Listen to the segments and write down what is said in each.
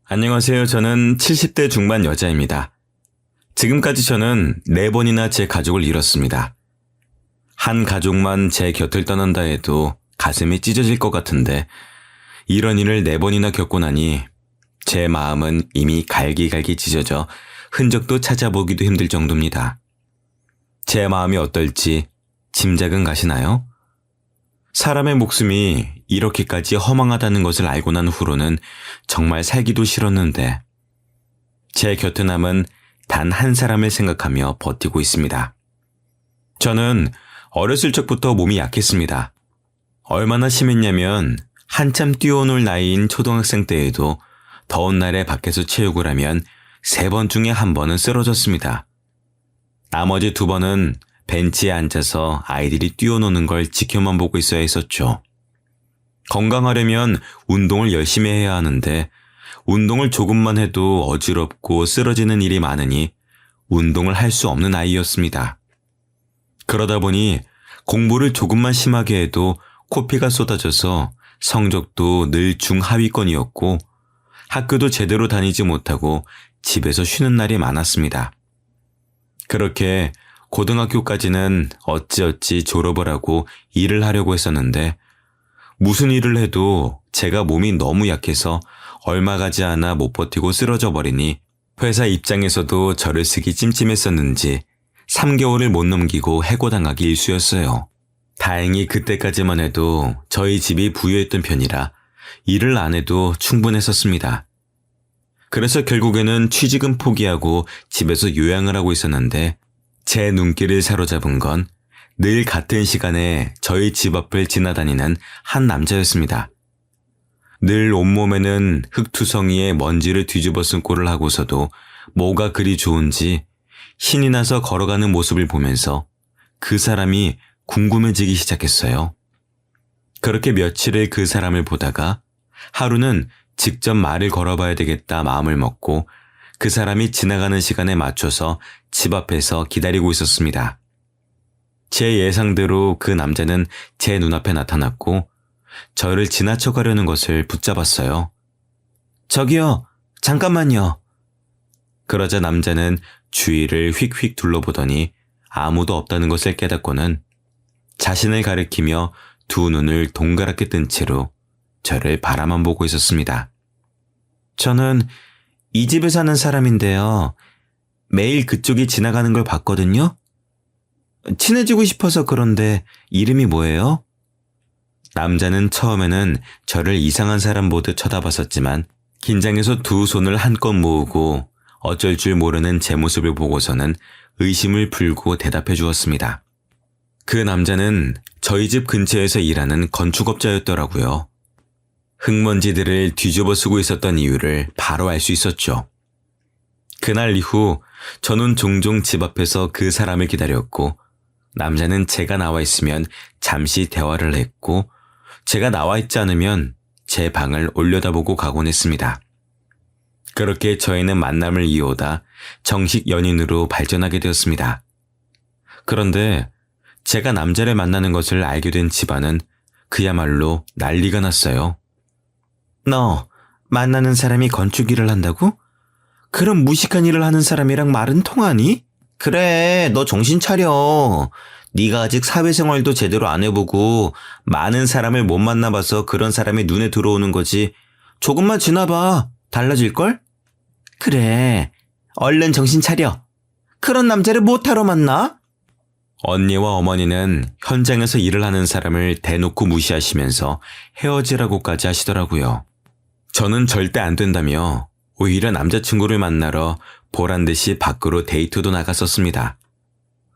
안녕하세요. 저는 70대 중반 여자입니다. 지금까지 저는 4번이나 제 가족을 잃었습니다. 한 가족만 제 곁을 떠난다 해도 가슴이 찢어질 것 같은데 이런 일을 4번이나 겪고 나니 제 마음은 이미 갈기갈기 찢어져 흔적도 찾아보기도 힘들 정도입니다. 제 마음이 어떨지 짐작은 가시나요? 사람의 목숨이 이렇게까지 허망하다는 것을 알고 난 후로는 정말 살기도 싫었는데 제 곁에 남은 단 한 사람을 생각하며 버티고 있습니다. 저는 어렸을 적부터 몸이 약했습니다. 얼마나 심했냐면 한참 뛰어놀 나이인 초등학생 때에도 더운 날에 밖에서 체육을 하면 3번 중에 1번은 쓰러졌습니다. 나머지 2번은 벤치에 앉아서 아이들이 뛰어노는 걸 지켜만 보고 있어야 했었죠. 건강하려면 운동을 열심히 해야 하는데 운동을 조금만 해도 어지럽고 쓰러지는 일이 많으니 운동을 할 수 없는 아이였습니다. 그러다 보니 공부를 조금만 심하게 해도 코피가 쏟아져서 성적도 늘 중하위권이었고 학교도 제대로 다니지 못하고 집에서 쉬는 날이 많았습니다. 그렇게 고등학교까지는 어찌어찌 졸업을 하고 일을 하려고 했었는데 무슨 일을 해도 제가 몸이 너무 약해서 얼마 가지 않아 못 버티고 쓰러져 버리니 회사 입장에서도 저를 쓰기 찜찜했었는지 3개월을 못 넘기고 해고당하기 일쑤였어요. 다행히 그때까지만 해도 저희 집이 부유했던 편이라 일을 안 해도 충분했었습니다. 그래서 결국에는 취직은 포기하고 집에서 요양을 하고 있었는데 제 눈길을 사로잡은 건 늘 같은 시간에 저희 집 앞을 지나다니는 한 남자였습니다. 늘 온몸에는 흙투성이에 먼지를 뒤집어 쓴 꼴을 하고서도 뭐가 그리 좋은지 신이 나서 걸어가는 모습을 보면서 그 사람이 궁금해지기 시작했어요. 그렇게 며칠을 그 사람을 보다가 하루는 직접 말을 걸어봐야 되겠다 마음을 먹고 그 사람이 지나가는 시간에 맞춰서 집 앞에서 기다리고 있었습니다. 제 예상대로 그 남자는 제 눈앞에 나타났고 저를 지나쳐 가려는 것을 붙잡았어요. 저기요, 잠깐만요. 그러자 남자는 주위를 휙휙 둘러보더니 아무도 없다는 것을 깨닫고는 자신을 가리키며 2 눈을 동그랗게 뜬 채로 저를 바라만 보고 있었습니다. 저는 이 집에 사는 사람인데요. 매일 그쪽이 지나가는 걸 봤거든요. 친해지고 싶어서 그런데 이름이 뭐예요? 남자는 처음에는 저를 이상한 사람 보듯 쳐다봤었지만 긴장해서 2 손을 한껏 모으고 어쩔 줄 모르는 제 모습을 보고서는 의심을 풀고 대답해 주었습니다. 그 남자는 저희 집 근처에서 일하는 건축업자였더라고요. 흙먼지들을 뒤집어 쓰고 있었던 이유를 바로 알 수 있었죠. 그날 이후 저는 종종 집 앞에서 그 사람을 기다렸고 남자는 제가 나와 있으면 잠시 대화를 했고 제가 나와 있지 않으면 제 방을 올려다보고 가곤 했습니다. 그렇게 저희는 만남을 이어오다 정식 연인으로 발전하게 되었습니다. 그런데 제가 남자를 만나는 것을 알게 된 집안은 그야말로 난리가 났어요. 너 만나는 사람이 건축 일을 한다고? 그럼 무식한 일을 하는 사람이랑 말은 통하니? 그래, 너 정신 차려. 네가 아직 사회생활도 제대로 안 해보고 많은 사람을 못 만나봐서 그런 사람이 눈에 들어오는 거지. 조금만 지나봐. 달라질걸? 그래, 얼른 정신 차려. 그런 남자를 못하러 만나? 언니와 어머니는 현장에서 일을 하는 사람을 대놓고 무시하시면서 헤어지라고까지 하시더라고요. 저는 절대 안 된다며 오히려 남자친구를 만나러 보란듯이 밖으로 데이트도 나갔었습니다.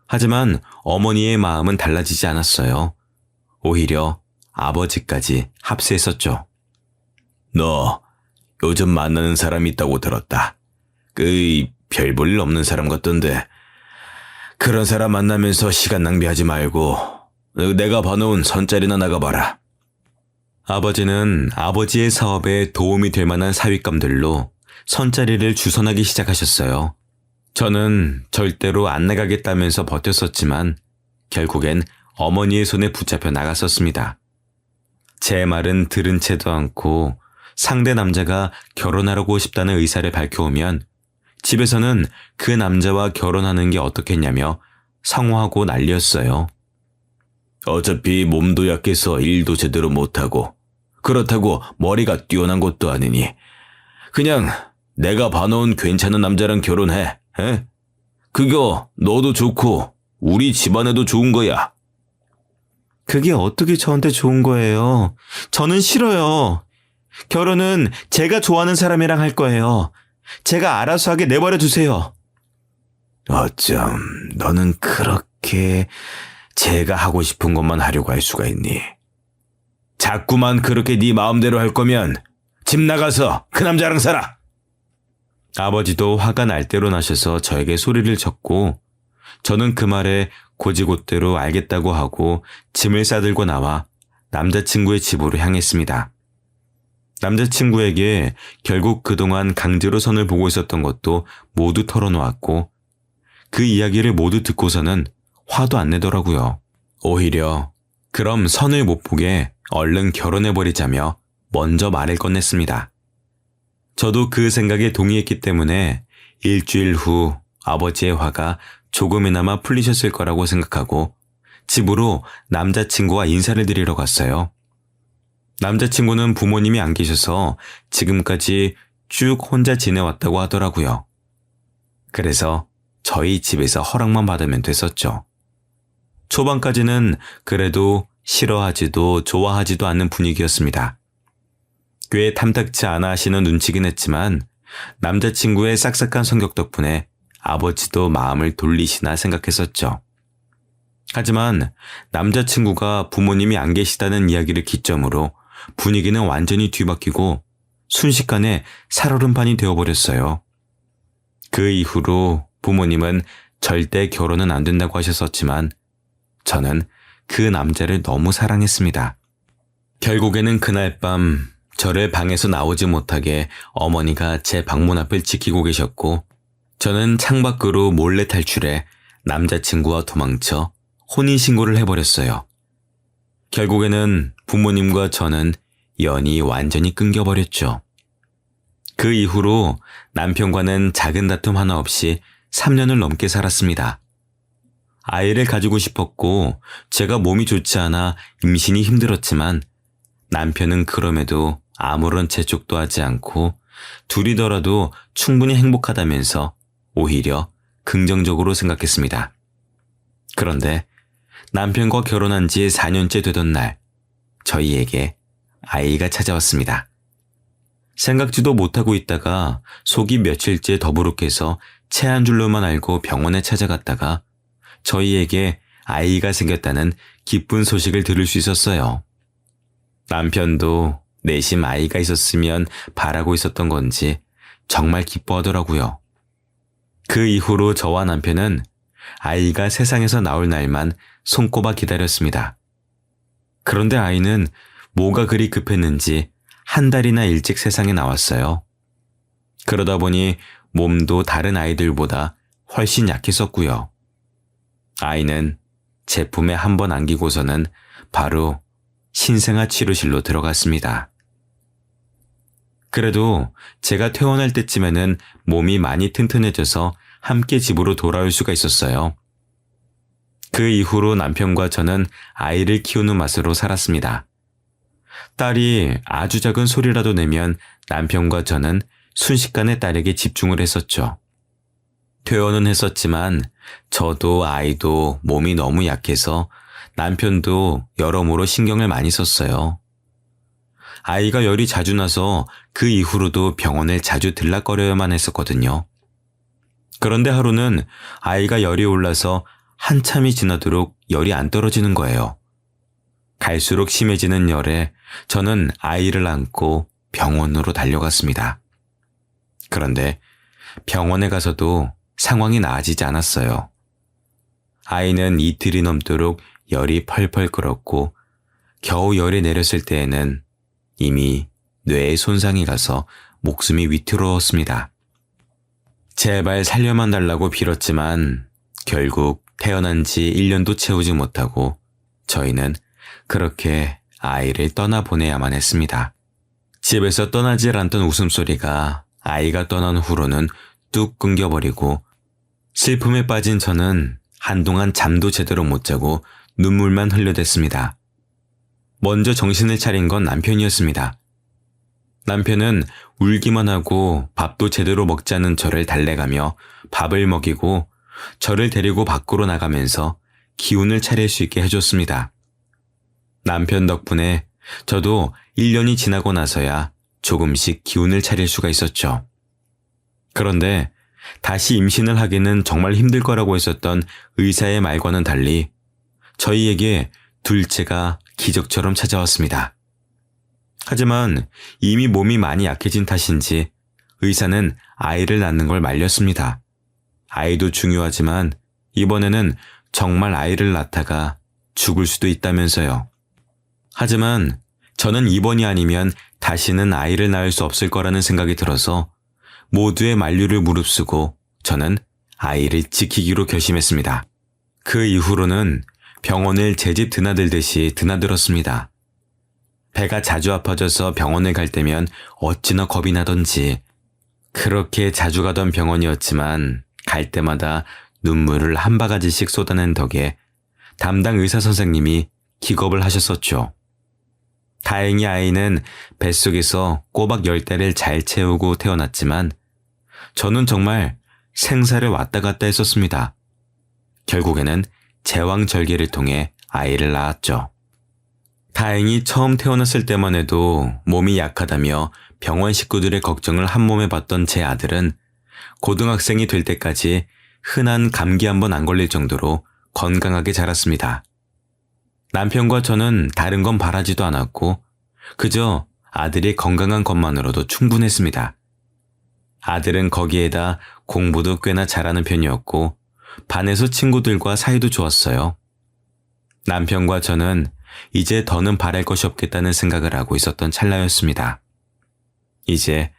하지만 어머니의 마음은 달라지지 않았어요. 오히려 아버지까지 합세했었죠. 너 요즘 만나는 사람이 있다고 들었다. 별 볼 일 없는 사람 같던데. 그런 사람 만나면서 시간 낭비하지 말고 내가 봐놓은 선짜리나 나가봐라. 아버지는 아버지의 사업에 도움이 될 만한 사윗감들로 선자리를 주선하기 시작하셨어요. 저는 절대로 안 나가겠다면서 버텼었지만 결국엔 어머니의 손에 붙잡혀 나갔었습니다. 제 말은 들은 채도 않고 상대 남자가 결혼하고 싶다는 의사를 밝혀오면 집에서는 그 남자와 결혼하는 게 어떻겠냐며 성화하고 난리였어요. 어차피 몸도 약해서 일도 제대로 못하고 그렇다고 머리가 뛰어난 것도 아니니 그냥 내가 봐놓은 괜찮은 남자랑 결혼해. 에? 그거 너도 좋고 우리 집안에도 좋은 거야. 그게 어떻게 저한테 좋은 거예요? 저는 싫어요. 결혼은 제가 좋아하는 사람이랑 할 거예요. 제가 알아서 하게 내버려 두세요. 어쩜 너는 그렇게 제가 하고 싶은 것만 하려고 할 수가 있니? 자꾸만 그렇게 네 마음대로 할 거면 집 나가서 그 남자랑 살아. 아버지도 화가 날 대로 나셔서 저에게 소리를 쳤고 저는 그 말에 고지곳대로 알겠다고 하고 짐을 싸들고 나와 남자친구의 집으로 향했습니다. 남자친구에게 결국 그동안 강제로 선을 보고 있었던 것도 모두 털어놓았고 그 이야기를 모두 듣고서는 화도 안 내더라고요. 오히려 그럼 선을 못 보게 얼른 결혼해버리자며 먼저 말을 꺼냈습니다. 저도 그 생각에 동의했기 때문에 일주일 후 아버지의 화가 조금이나마 풀리셨을 거라고 생각하고 집으로 남자친구와 인사를 드리러 갔어요. 남자친구는 부모님이 안 계셔서 지금까지 쭉 혼자 지내왔다고 하더라고요. 그래서 저희 집에서 허락만 받으면 됐었죠. 초반까지는 그래도 싫어하지도 좋아하지도 않는 분위기였습니다. 꽤 탐탁치 않아 하시는 눈치긴 했지만 남자친구의 싹싹한 성격 덕분에 아버지도 마음을 돌리시나 생각했었죠. 하지만 남자친구가 부모님이 안 계시다는 이야기를 기점으로 분위기는 완전히 뒤바뀌고 순식간에 살얼음판이 되어버렸어요. 그 이후로 부모님은 절대 결혼은 안 된다고 하셨었지만 저는 그 남자를 너무 사랑했습니다. 결국에는 그날 밤 저를 방에서 나오지 못하게 어머니가 제 방문 앞을 지키고 계셨고 저는 창밖으로 몰래 탈출해 남자친구와 도망쳐 혼인신고를 해버렸어요. 결국에는 부모님과 저는 연이 완전히 끊겨버렸죠. 그 이후로 남편과는 작은 다툼 하나 없이 3년을 넘게 살았습니다. 아이를 가지고 싶었고 제가 몸이 좋지 않아 임신이 힘들었지만 남편은 그럼에도 아무런 재촉도 하지 않고 둘이더라도 충분히 행복하다면서 오히려 긍정적으로 생각했습니다. 그런데 남편과 결혼한 지 4년째 되던 날 저희에게 아이가 찾아왔습니다. 생각지도 못하고 있다가 속이 며칠째 더부룩해서 체한 줄로만 알고 병원에 찾아갔다가 저희에게 아이가 생겼다는 기쁜 소식을 들을 수 있었어요. 남편도 내심 아이가 있었으면 바라고 있었던 건지 정말 기뻐하더라고요. 그 이후로 저와 남편은 아이가 세상에서 나올 날만 손꼽아 기다렸습니다. 그런데 아이는 뭐가 그리 급했는지 한 달이나 일찍 세상에 나왔어요. 그러다 보니 몸도 다른 아이들보다 훨씬 약했었고요. 아이는 제 품에 한 번 안기고서는 바로 신생아 치료실로 들어갔습니다. 그래도 제가 퇴원할 때쯤에는 몸이 많이 튼튼해져서 함께 집으로 돌아올 수가 있었어요. 그 이후로 남편과 저는 아이를 키우는 맛으로 살았습니다. 딸이 아주 작은 소리라도 내면 남편과 저는 순식간에 딸에게 집중을 했었죠. 퇴원은 했었지만 저도 아이도 몸이 너무 약해서 남편도 여러모로 신경을 많이 썼어요. 아이가 열이 자주 나서 그 이후로도 병원을 자주 들락거려야만 했었거든요. 그런데 하루는 아이가 열이 올라서 한참이 지나도록 열이 안 떨어지는 거예요. 갈수록 심해지는 열에 저는 아이를 안고 병원으로 달려갔습니다. 그런데 병원에 가서도 상황이 나아지지 않았어요. 아이는 이틀이 넘도록 열이 펄펄 끓었고 겨우 열이 내렸을 때에는 이미 뇌에 손상이 가서 목숨이 위태로웠습니다. 제발 살려만 달라고 빌었지만 결국 태어난 지 1년도 채우지 못하고 저희는 그렇게 아이를 떠나보내야만 했습니다. 집에서 떠나질 않던 웃음소리가 아이가 떠난 후로는 뚝 끊겨버리고 슬픔에 빠진 저는 한동안 잠도 제대로 못 자고 눈물만 흘려댔습니다. 먼저 정신을 차린 건 남편이었습니다. 남편은 울기만 하고 밥도 제대로 먹지 않은 저를 달래가며 밥을 먹이고 저를 데리고 밖으로 나가면서 기운을 차릴 수 있게 해줬습니다. 남편 덕분에 저도 1년이 지나고 나서야 조금씩 기운을 차릴 수가 있었죠. 그런데 다시 임신을 하기는 정말 힘들 거라고 했었던 의사의 말과는 달리 저희에게 둘째가 기적처럼 찾아왔습니다. 하지만 이미 몸이 많이 약해진 탓인지 의사는 아이를 낳는 걸 말렸습니다. 아이도 중요하지만 이번에는 정말 아이를 낳다가 죽을 수도 있다면서요. 하지만 저는 이번이 아니면 다시는 아이를 낳을 수 없을 거라는 생각이 들어서 모두의 만류를 무릅쓰고 저는 아이를 지키기로 결심했습니다. 그 이후로는 병원을 제 집 드나들듯이 드나들었습니다. 배가 자주 아파져서 병원을 갈 때면 어찌나 겁이 나던지 그렇게 자주 가던 병원이었지만 갈 때마다 눈물을 한 바가지씩 쏟아낸 덕에 담당 의사 선생님이 기겁을 하셨었죠. 다행히 아이는 뱃속에서 꼬박 10달을 잘 채우고 태어났지만 저는 정말 생사를 왔다 갔다 했었습니다. 결국에는 제왕절개를 통해 아이를 낳았죠. 다행히 처음 태어났을 때만 해도 몸이 약하다며 병원 식구들의 걱정을 한 몸에 받던 제 아들은 고등학생이 될 때까지 흔한 감기 한 번 안 걸릴 정도로 건강하게 자랐습니다. 남편과 저는 다른 건 바라지도 않았고 그저 아들이 건강한 것만으로도 충분했습니다. 아들은 거기에다 공부도 꽤나 잘하는 편이었고 반에서 친구들과 사이도 좋았어요. 남편과 저는 이제 더는 바랄 것이 없겠다는 생각을 하고 있었던 찰나였습니다. 이제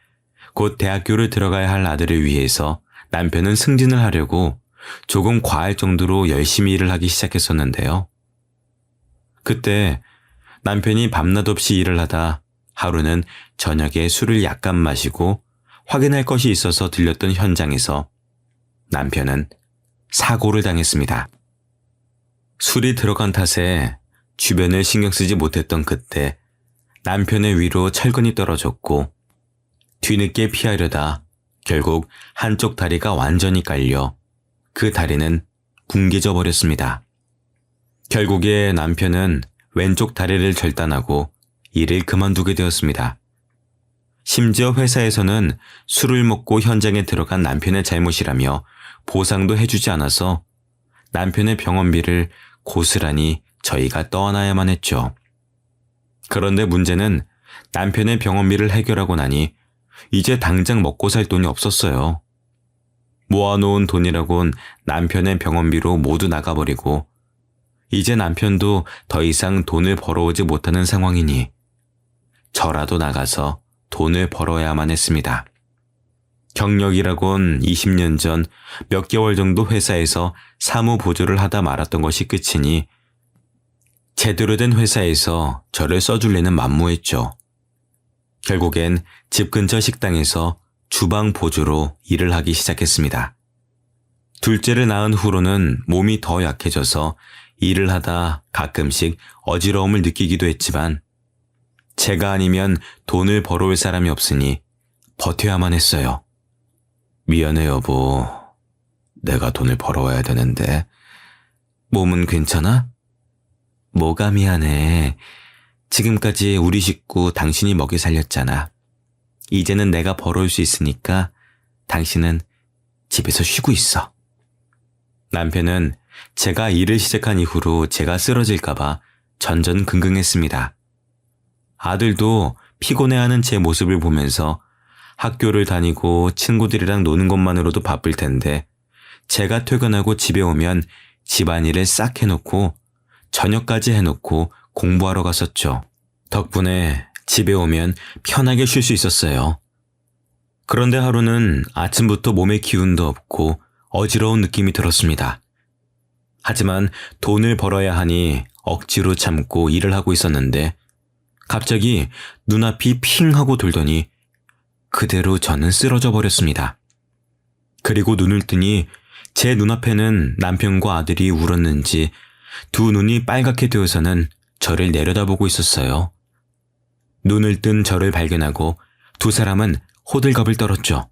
곧 대학교를 들어가야 할 아들을 위해서 남편은 승진을 하려고 조금 과할 정도로 열심히 일을 하기 시작했었는데요. 그때 남편이 밤낮 없이 일을 하다 하루는 저녁에 술을 약간 마시고 확인할 것이 있어서 들렸던 현장에서 남편은 사고를 당했습니다. 술이 들어간 탓에 주변을 신경 쓰지 못했던 그때 남편의 위로 철근이 떨어졌고 뒤늦게 피하려다 결국 한쪽 다리가 완전히 깔려 그 다리는 뭉개져 버렸습니다. 결국에 남편은 왼쪽 다리를 절단하고 일을 그만두게 되었습니다. 심지어 회사에서는 술을 먹고 현장에 들어간 남편의 잘못이라며 보상도 해주지 않아서 남편의 병원비를 고스란히 저희가 떠안아야만 했죠. 그런데 문제는 남편의 병원비를 해결하고 나니 이제 당장 먹고 살 돈이 없었어요. 모아놓은 돈이라곤 남편의 병원비로 모두 나가버리고 이제 남편도 더 이상 돈을 벌어오지 못하는 상황이니 저라도 나가서 돈을 벌어야만 했습니다. 경력이라곤 20년 전 몇 개월 정도 회사에서 사무 보조를 하다 말았던 것이 끝이니 제대로 된 회사에서 저를 써줄 리는 만무했죠. 결국엔 집 근처 식당에서 주방 보조로 일을 하기 시작했습니다. 둘째를 낳은 후로는 몸이 더 약해져서 일을 하다 가끔씩 어지러움을 느끼기도 했지만 제가 아니면 돈을 벌어올 사람이 없으니 버텨야만 했어요. 미안해 여보. 내가 돈을 벌어와야 되는데. 몸은 괜찮아? 뭐가 미안해. 지금까지 우리 식구 당신이 먹여 살렸잖아. 이제는 내가 벌어올 수 있으니까 당신은 집에서 쉬고 있어. 남편은 제가 일을 시작한 이후로 제가 쓰러질까봐 전전긍긍했습니다. 아들도 피곤해하는 제 모습을 보면서 학교를 다니고 친구들이랑 노는 것만으로도 바쁠 텐데 제가 퇴근하고 집에 오면 집안일을 싹 해놓고 저녁까지 해놓고 공부하러 갔었죠. 덕분에 집에 오면 편하게 쉴 수 있었어요. 그런데 하루는 아침부터 몸에 기운도 없고 어지러운 느낌이 들었습니다. 하지만 돈을 벌어야 하니 억지로 참고 일을 하고 있었는데 갑자기 눈앞이 핑 하고 돌더니 그대로 저는 쓰러져 버렸습니다. 그리고 눈을 뜨니 제 눈앞에는 남편과 아들이 울었는지 두 눈이 빨갛게 되어서는 저를 내려다보고 있었어요. 눈을 뜬 저를 발견하고 두 사람은 호들갑을 떨었죠.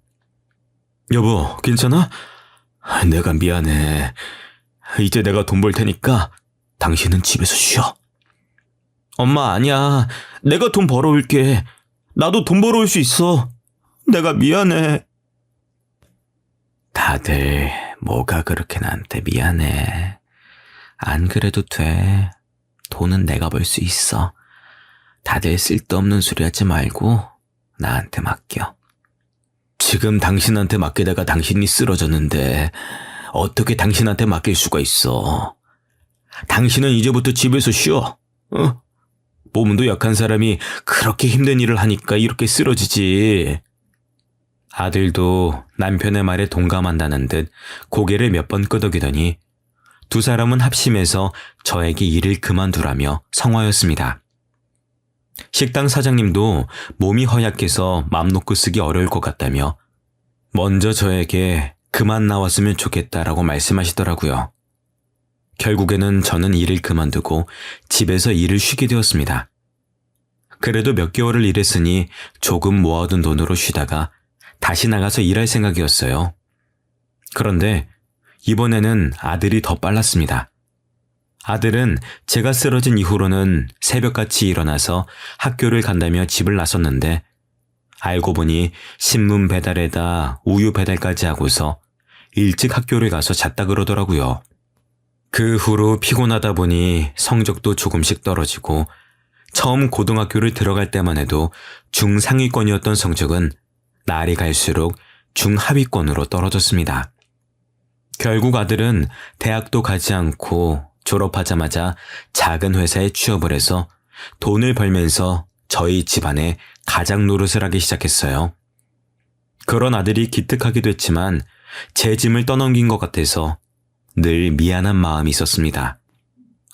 여보, 괜찮아? 내가 미안해. 이제 내가 돈 벌 테니까 당신은 집에서 쉬어. 엄마, 아니야. 내가 돈 벌어올게. 나도 돈 벌어올 수 있어. 내가 미안해. 다들 뭐가 그렇게 나한테 미안해. 안 그래도 돼. 돈은 내가 벌 수 있어. 다들 쓸데없는 소리 하지 말고 나한테 맡겨. 지금 당신한테 맡기다가 당신이 쓰러졌는데 어떻게 당신한테 맡길 수가 있어. 당신은 이제부터 집에서 쉬어. 몸도 약한 사람이 그렇게 힘든 일을 하니까 이렇게 쓰러지지. 아들도 남편의 말에 동감한다는 듯 고개를 몇 번 끄덕이더니 두 사람은 합심해서 저에게 일을 그만두라며 성화였습니다. 식당 사장님도 몸이 허약해서 맘 놓고 쓰기 어려울 것 같다며 먼저 저에게 그만 나왔으면 좋겠다라고 말씀하시더라고요. 결국에는 저는 일을 그만두고 집에서 일을 쉬게 되었습니다. 그래도 몇 개월을 일했으니 조금 모아둔 돈으로 쉬다가 다시 나가서 일할 생각이었어요. 그런데 이번에는 아들이 더 빨랐습니다. 아들은 제가 쓰러진 이후로는 새벽같이 일어나서 학교를 간다며 집을 나섰는데 알고 보니 신문 배달에다 우유 배달까지 하고서 일찍 학교를 가서 잤다 그러더라고요. 그 후로 피곤하다 보니 성적도 조금씩 떨어지고 처음 고등학교를 들어갈 때만 해도 중상위권이었던 성적은 날이 갈수록 중하위권으로 떨어졌습니다. 결국 아들은 대학도 가지 않고 졸업하자마자 작은 회사에 취업을 해서 돈을 벌면서 저희 집안에 가장 노릇을 하기 시작했어요. 그런 아들이 기특하기도 했지만 제 짐을 떠넘긴 것 같아서 늘 미안한 마음이 있었습니다.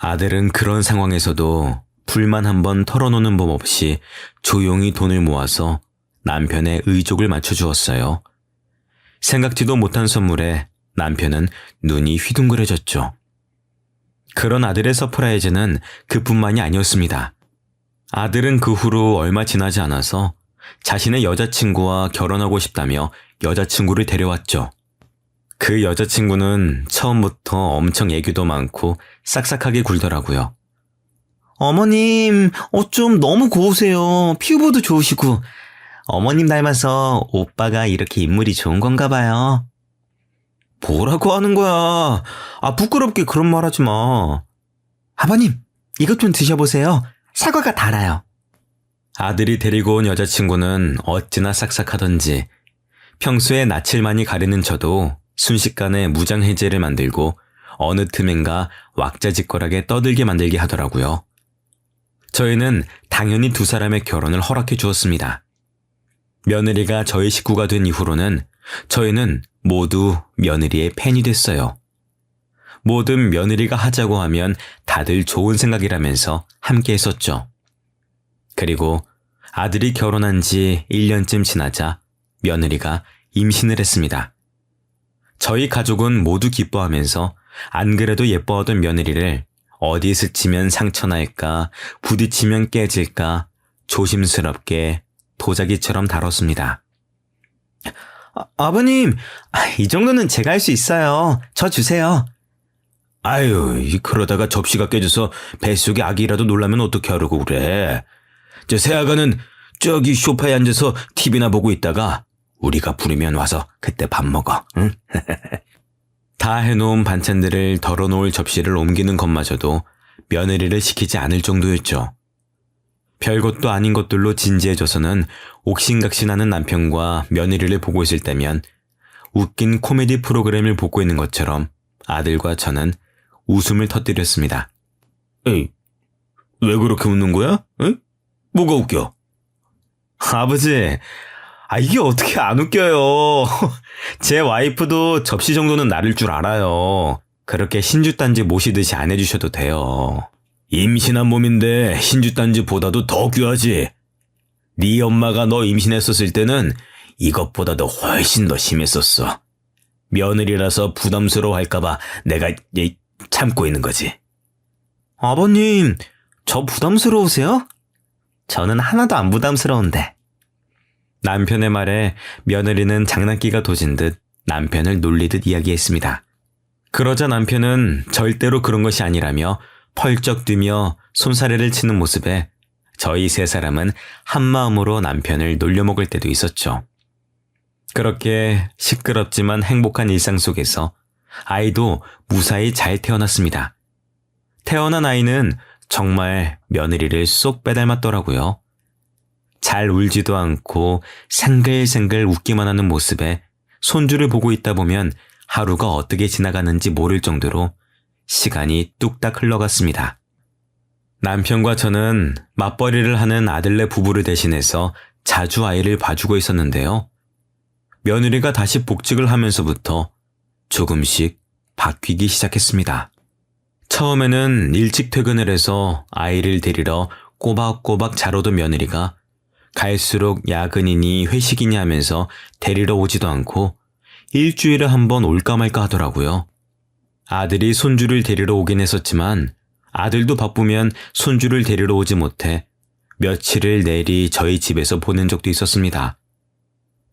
아들은 그런 상황에서도 불만 한번 털어놓는 법 없이 조용히 돈을 모아서 남편의 의족을 맞춰주었어요. 생각지도 못한 선물에 남편은 눈이 휘둥그레졌죠. 그런 아들의 서프라이즈는 그뿐만이 아니었습니다. 아들은 그 후로 얼마 지나지 않아서 자신의 여자친구와 결혼하고 싶다며 여자친구를 데려왔죠. 그 여자친구는 처음부터 엄청 애교도 많고 싹싹하게 굴더라고요. 어머님, 좀 너무 고우세요. 피부도 좋으시고. 어머님 닮아서 오빠가 이렇게 인물이 좋은 건가 봐요. 뭐라고 하는 거야? 부끄럽게 그런 말 하지 마. 아버님, 이것 좀 드셔보세요. 사과가 달아요. 아들이 데리고 온 여자친구는 어찌나 싹싹하던지 평소에 낯을 많이 가리는 저도 순식간에 무장해제를 만들고 어느 틈엔가 왁자지껄하게 떠들게 만들게 하더라고요. 저희는 당연히 두 사람의 결혼을 허락해 주었습니다. 며느리가 저희 식구가 된 이후로는 저희는 모두 며느리의 팬이 됐어요. 뭐든 며느리가 하자고 하면 다들 좋은 생각이라면서 함께 했었죠. 그리고 아들이 결혼한 지 1년쯤 지나자 며느리가 임신을 했습니다. 저희 가족은 모두 기뻐하면서 안 그래도 예뻐하던 며느리를 어디 스치면 상처날까, 부딪히면 깨질까 조심스럽게 도자기처럼 다뤘습니다. 아버님, 이 정도는 제가 할 수 있어요. 저 주세요. 아유, 그러다가 접시가 깨져서 뱃속에 아기라도 놀라면 어떻게 하려고 그래. 저 새아가는 저기 소파에 앉아서 TV나 보고 있다가 우리가 부르면 와서 그때 밥 먹어, 응? 다 해놓은 반찬들을 덜어놓을 접시를 옮기는 것마저도 며느리를 시키지 않을 정도였죠. 별것도 아닌 것들로 진지해져서는 옥신각신하는 남편과 며느리를 보고 있을 때면 웃긴 코미디 프로그램을 보고 있는 것처럼 아들과 저는 웃음을 터뜨렸습니다. 에이, 왜 그렇게 웃는 거야? 응? 뭐가 웃겨? 아버지, 이게 어떻게 안 웃겨요. 제 와이프도 접시 정도는 나를 줄 알아요. 그렇게 신주단지 모시듯이 안 해주셔도 돼요. 임신한 몸인데 신주단지보다도 더 귀하지. 네 엄마가 너 임신했었을 때는 이것보다도 훨씬 더 심했었어. 며느리라서 부담스러워할까봐 내가 참고 있는 거지. 아버님, 저 부담스러우세요? 저는 하나도 안 부담스러운데. 남편의 말에 며느리는 장난기가 도진 듯 남편을 놀리듯 이야기했습니다. 그러자 남편은 절대로 그런 것이 아니라며 펄쩍 뛰며 손사래를 치는 모습에 저희 세 사람은 한마음으로 남편을 놀려먹을 때도 있었죠. 그렇게 시끄럽지만 행복한 일상 속에서 아이도 무사히 잘 태어났습니다. 태어난 아이는 정말 며느리를 쏙 빼닮았더라고요. 잘 울지도 않고 생글생글 웃기만 하는 모습에 손주를 보고 있다 보면 하루가 어떻게 지나가는지 모를 정도로 시간이 뚝딱 흘러갔습니다. 남편과 저는 맞벌이를 하는 아들네 부부를 대신해서 자주 아이를 봐주고 있었는데요. 며느리가 다시 복직을 하면서부터 조금씩 바뀌기 시작했습니다. 처음에는 일찍 퇴근을 해서 아이를 데리러 꼬박꼬박 자러던 며느리가 갈수록 야근이니 회식이니 하면서 데리러 오지도 않고 일주일에 한 번 올까 말까 하더라고요. 아들이 손주를 데리러 오긴 했었지만 아들도 바쁘면 손주를 데리러 오지 못해 며칠을 내리 저희 집에서 보낸 적도 있었습니다.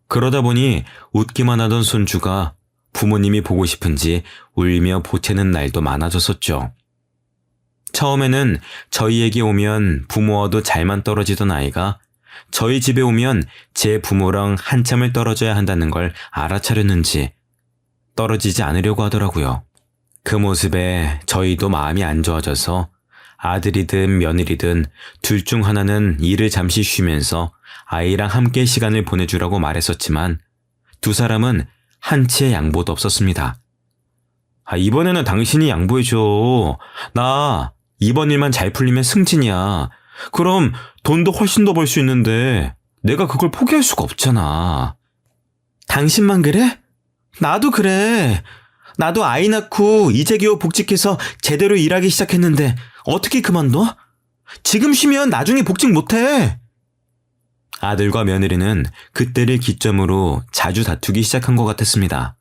그러다 보니 웃기만 하던 손주가 부모님이 보고 싶은지 울며 보채는 날도 많아졌었죠. 처음에는 저희에게 오면 부모와도 잘만 떨어지던 아이가 저희 집에 오면 제 부모랑 한참을 떨어져야 한다는 걸 알아차렸는지 떨어지지 않으려고 하더라고요. 그 모습에 저희도 마음이 안 좋아져서 아들이든 며느리든 둘 중 하나는 일을 잠시 쉬면서 아이랑 함께 시간을 보내주라고 말했었지만 두 사람은 한치의 양보도 없었습니다. 이번에는 당신이 양보해줘. 나 이번 일만 잘 풀리면 승진이야. 그럼 돈도 훨씬 더 벌 수 있는데 내가 그걸 포기할 수가 없잖아. 당신만 그래? 나도 그래. 나도 아이 낳고 이제 겨우 복직해서 제대로 일하기 시작했는데 어떻게 그만둬? 지금 쉬면 나중에 복직 못해. 아들과 며느리는 그때를 기점으로 자주 다투기 시작한 것 같았습니다.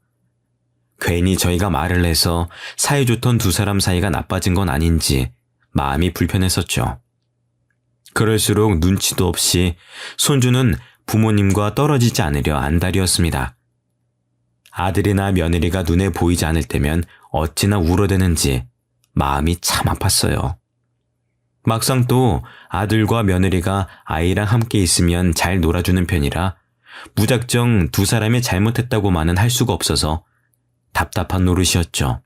괜히 저희가 말을 해서 사이좋던 두 사람 사이가 나빠진 건 아닌지 마음이 불편했었죠. 그럴수록 눈치도 없이 손주는 부모님과 떨어지지 않으려 안달이었습니다. 아들이나 며느리가 눈에 보이지 않을 때면 어찌나 울어대는지 마음이 참 아팠어요. 막상 또 아들과 며느리가 아이랑 함께 있으면 잘 놀아주는 편이라 무작정 두 사람이 잘못했다고만은 할 수가 없어서 답답한 노릇이었죠.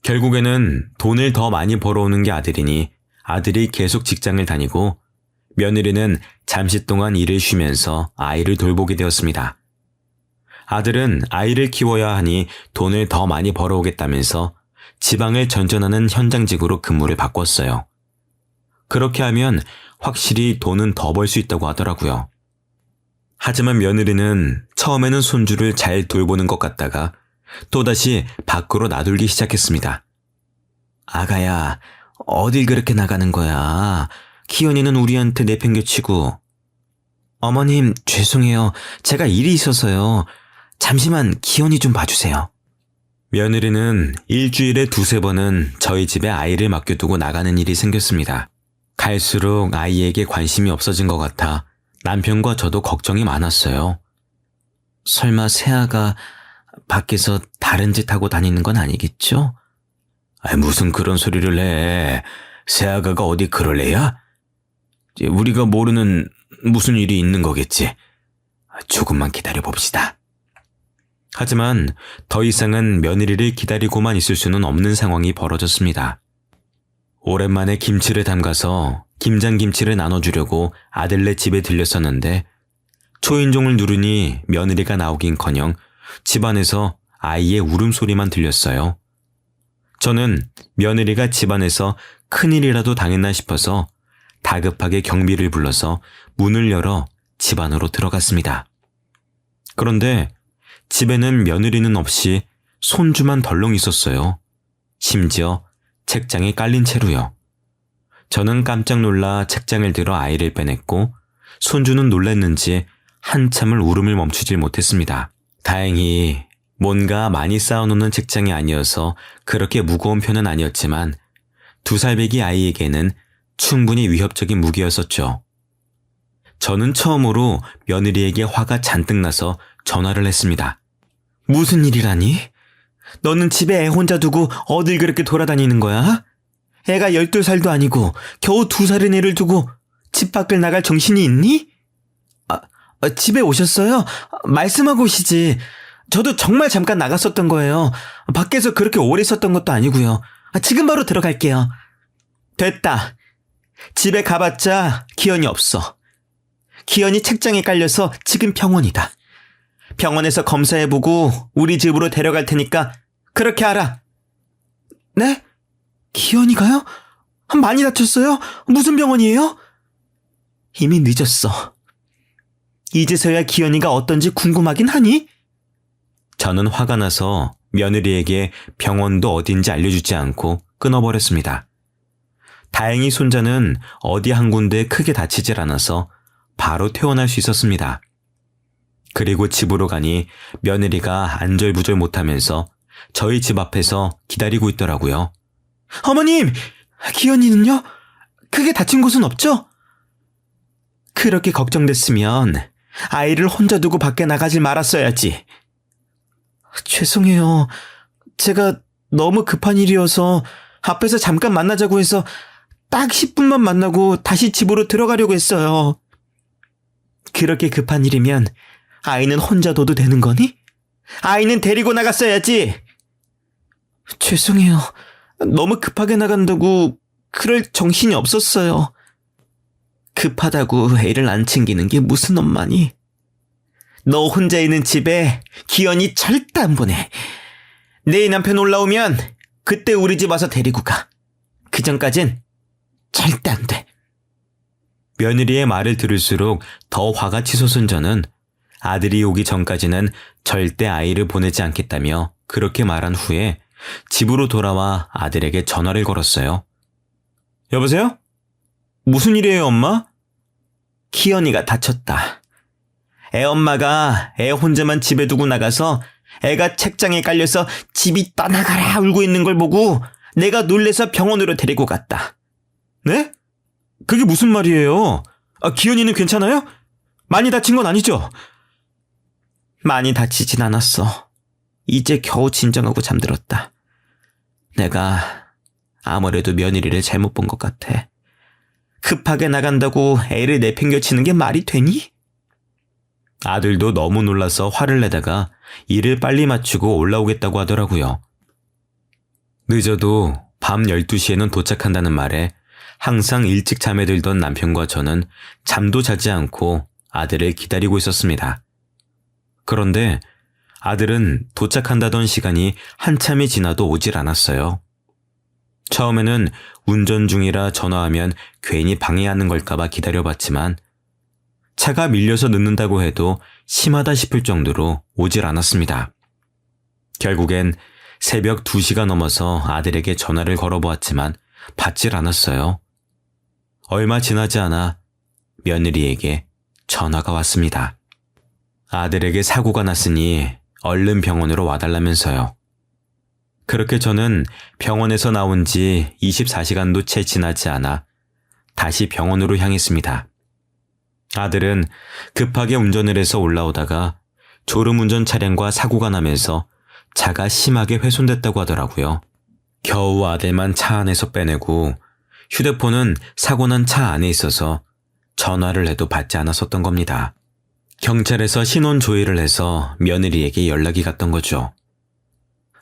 결국에는 돈을 더 많이 벌어오는 게 아들이니 아들이 계속 직장을 다니고 며느리는 잠시 동안 일을 쉬면서 아이를 돌보게 되었습니다. 아들은 아이를 키워야 하니 돈을 더 많이 벌어오겠다면서 지방을 전전하는 현장직으로 근무를 바꿨어요. 그렇게 하면 확실히 돈은 더 벌 수 있다고 하더라고요. 하지만 며느리는 처음에는 손주를 잘 돌보는 것 같다가 또다시 밖으로 나돌기 시작했습니다. 아가야, 어딜 그렇게 나가는 거야? 키연이는 우리한테 내팽개치고. 어머님, 죄송해요. 제가 일이 있어서요. 잠시만 기현이 좀 봐주세요. 며느리는 일주일에 두세 번은 저희 집에 아이를 맡겨두고 나가는 일이 생겼습니다. 갈수록 아이에게 관심이 없어진 것 같아 남편과 저도 걱정이 많았어요. 설마 새아가 밖에서 다른 짓 하고 다니는 건 아니겠죠? 무슨 그런 소리를 해. 새아가가 어디 그럴 애야? 우리가 모르는 무슨 일이 있는 거겠지. 조금만 기다려봅시다. 하지만 더 이상은 며느리를 기다리고만 있을 수는 없는 상황이 벌어졌습니다. 오랜만에 김치를 담가서 김장김치를 나눠주려고 아들네 집에 들렸었는데 초인종을 누르니 며느리가 나오긴커녕 집안에서 아이의 울음소리만 들렸어요. 저는 며느리가 집안에서 큰일이라도 당했나 싶어서 다급하게 경비를 불러서 문을 열어 집 안으로 들어갔습니다. 그런데 집에는 며느리는 없이 손주만 덜렁 있었어요. 심지어 책장에 깔린 채로요. 저는 깜짝 놀라 책장을 들어 아이를 빼냈고 손주는 놀랐는지 한참을 울음을 멈추질 못했습니다. 다행히 뭔가 많이 쌓아놓는 책장이 아니어서 그렇게 무거운 편은 아니었지만 2살배기 아이에게는 충분히 위협적인 무기였었죠. 저는 처음으로 며느리에게 화가 잔뜩 나서 전화를 했습니다. 무슨 일이라니? 너는 집에 애 혼자 두고 어딜 그렇게 돌아다니는 거야? 애가 12살도 아니고 겨우 2살인 애를 두고 집 밖을 나갈 정신이 있니? 집에 오셨어요? 말씀하고 오시지. 저도 정말 잠깐 나갔었던 거예요. 밖에서 그렇게 오래 있었던 것도 아니고요. 지금 바로 들어갈게요. 됐다. 집에 가봤자 기현이 없어. 기현이 책장에 깔려서 지금 병원이다. 병원에서 검사해보고 우리 집으로 데려갈 테니까 그렇게 하라. 네? 기현이가요? 많이 다쳤어요? 무슨 병원이에요? 이미 늦었어. 이제서야 기현이가 어떤지 궁금하긴 하니? 저는 화가 나서 며느리에게 병원도 어딘지 알려주지 않고 끊어버렸습니다. 다행히 손자는 어디 한 군데 크게 다치질 않아서 바로 퇴원할 수 있었습니다. 그리고 집으로 가니 며느리가 안절부절 못하면서 저희 집 앞에서 기다리고 있더라고요. 어머님! 기현이는요? 크게 다친 곳은 없죠? 그렇게 걱정됐으면 아이를 혼자 두고 밖에 나가질 말았어야지. 죄송해요. 제가 너무 급한 일이어서 앞에서 잠깐 만나자고 해서 딱 10분만 만나고 다시 집으로 들어가려고 했어요. 그렇게 급한 일이면 아이는 혼자 둬도 되는 거니? 아이는 데리고 나갔어야지. 죄송해요. 너무 급하게 나간다고 그럴 정신이 없었어요. 급하다고 애를 안 챙기는 게 무슨 엄마니? 너 혼자 있는 집에 기현이 절대 안 보내. 내 남편 올라오면 그때 우리 집 와서 데리고 가. 그 전까진 절대 안 돼. 며느리의 말을 들을수록 더 화가 치솟은 저는 아들이 오기 전까지는 절대 아이를 보내지 않겠다며 그렇게 말한 후에 집으로 돌아와 아들에게 전화를 걸었어요. 여보세요? 무슨 일이에요, 엄마? 기현이가 다쳤다. 애 엄마가 애 혼자만 집에 두고 나가서 애가 책장에 깔려서 집이 떠나가라 울고 있는 걸 보고 내가 놀래서 병원으로 데리고 갔다. 네? 그게 무슨 말이에요? 기현이는 괜찮아요? 많이 다친 건 아니죠? 많이 다치진 않았어. 이제 겨우 진정하고 잠들었다. 내가 아무래도 며느리를 잘못 본 것 같아. 급하게 나간다고 애를 내팽겨치는 게 말이 되니? 아들도 너무 놀라서 화를 내다가 일을 빨리 마치고 올라오겠다고 하더라고요. 늦어도 밤 12시에는 도착한다는 말에 항상 일찍 잠에 들던 남편과 저는 잠도 자지 않고 아들을 기다리고 있었습니다. 그런데 아들은 도착한다던 시간이 한참이 지나도 오질 않았어요. 처음에는 운전 중이라 전화하면 괜히 방해하는 걸까봐 기다려봤지만 차가 밀려서 늦는다고 해도 심하다 싶을 정도로 오질 않았습니다. 결국엔 새벽 2시가 넘어서 아들에게 전화를 걸어보았지만 받질 않았어요. 얼마 지나지 않아 며느리에게 전화가 왔습니다. 아들에게 사고가 났으니 얼른 병원으로 와달라면서요. 그렇게 저는 병원에서 나온 지 24시간도 채 지나지 않아 다시 병원으로 향했습니다. 아들은 급하게 운전을 해서 올라오다가 졸음운전 차량과 사고가 나면서 차가 심하게 훼손됐다고 하더라고요. 겨우 아들만 차 안에서 빼내고 휴대폰은 사고 난 차 안에 있어서 전화를 해도 받지 않았었던 겁니다. 경찰에서 신원 조회를 해서 며느리에게 연락이 갔던 거죠.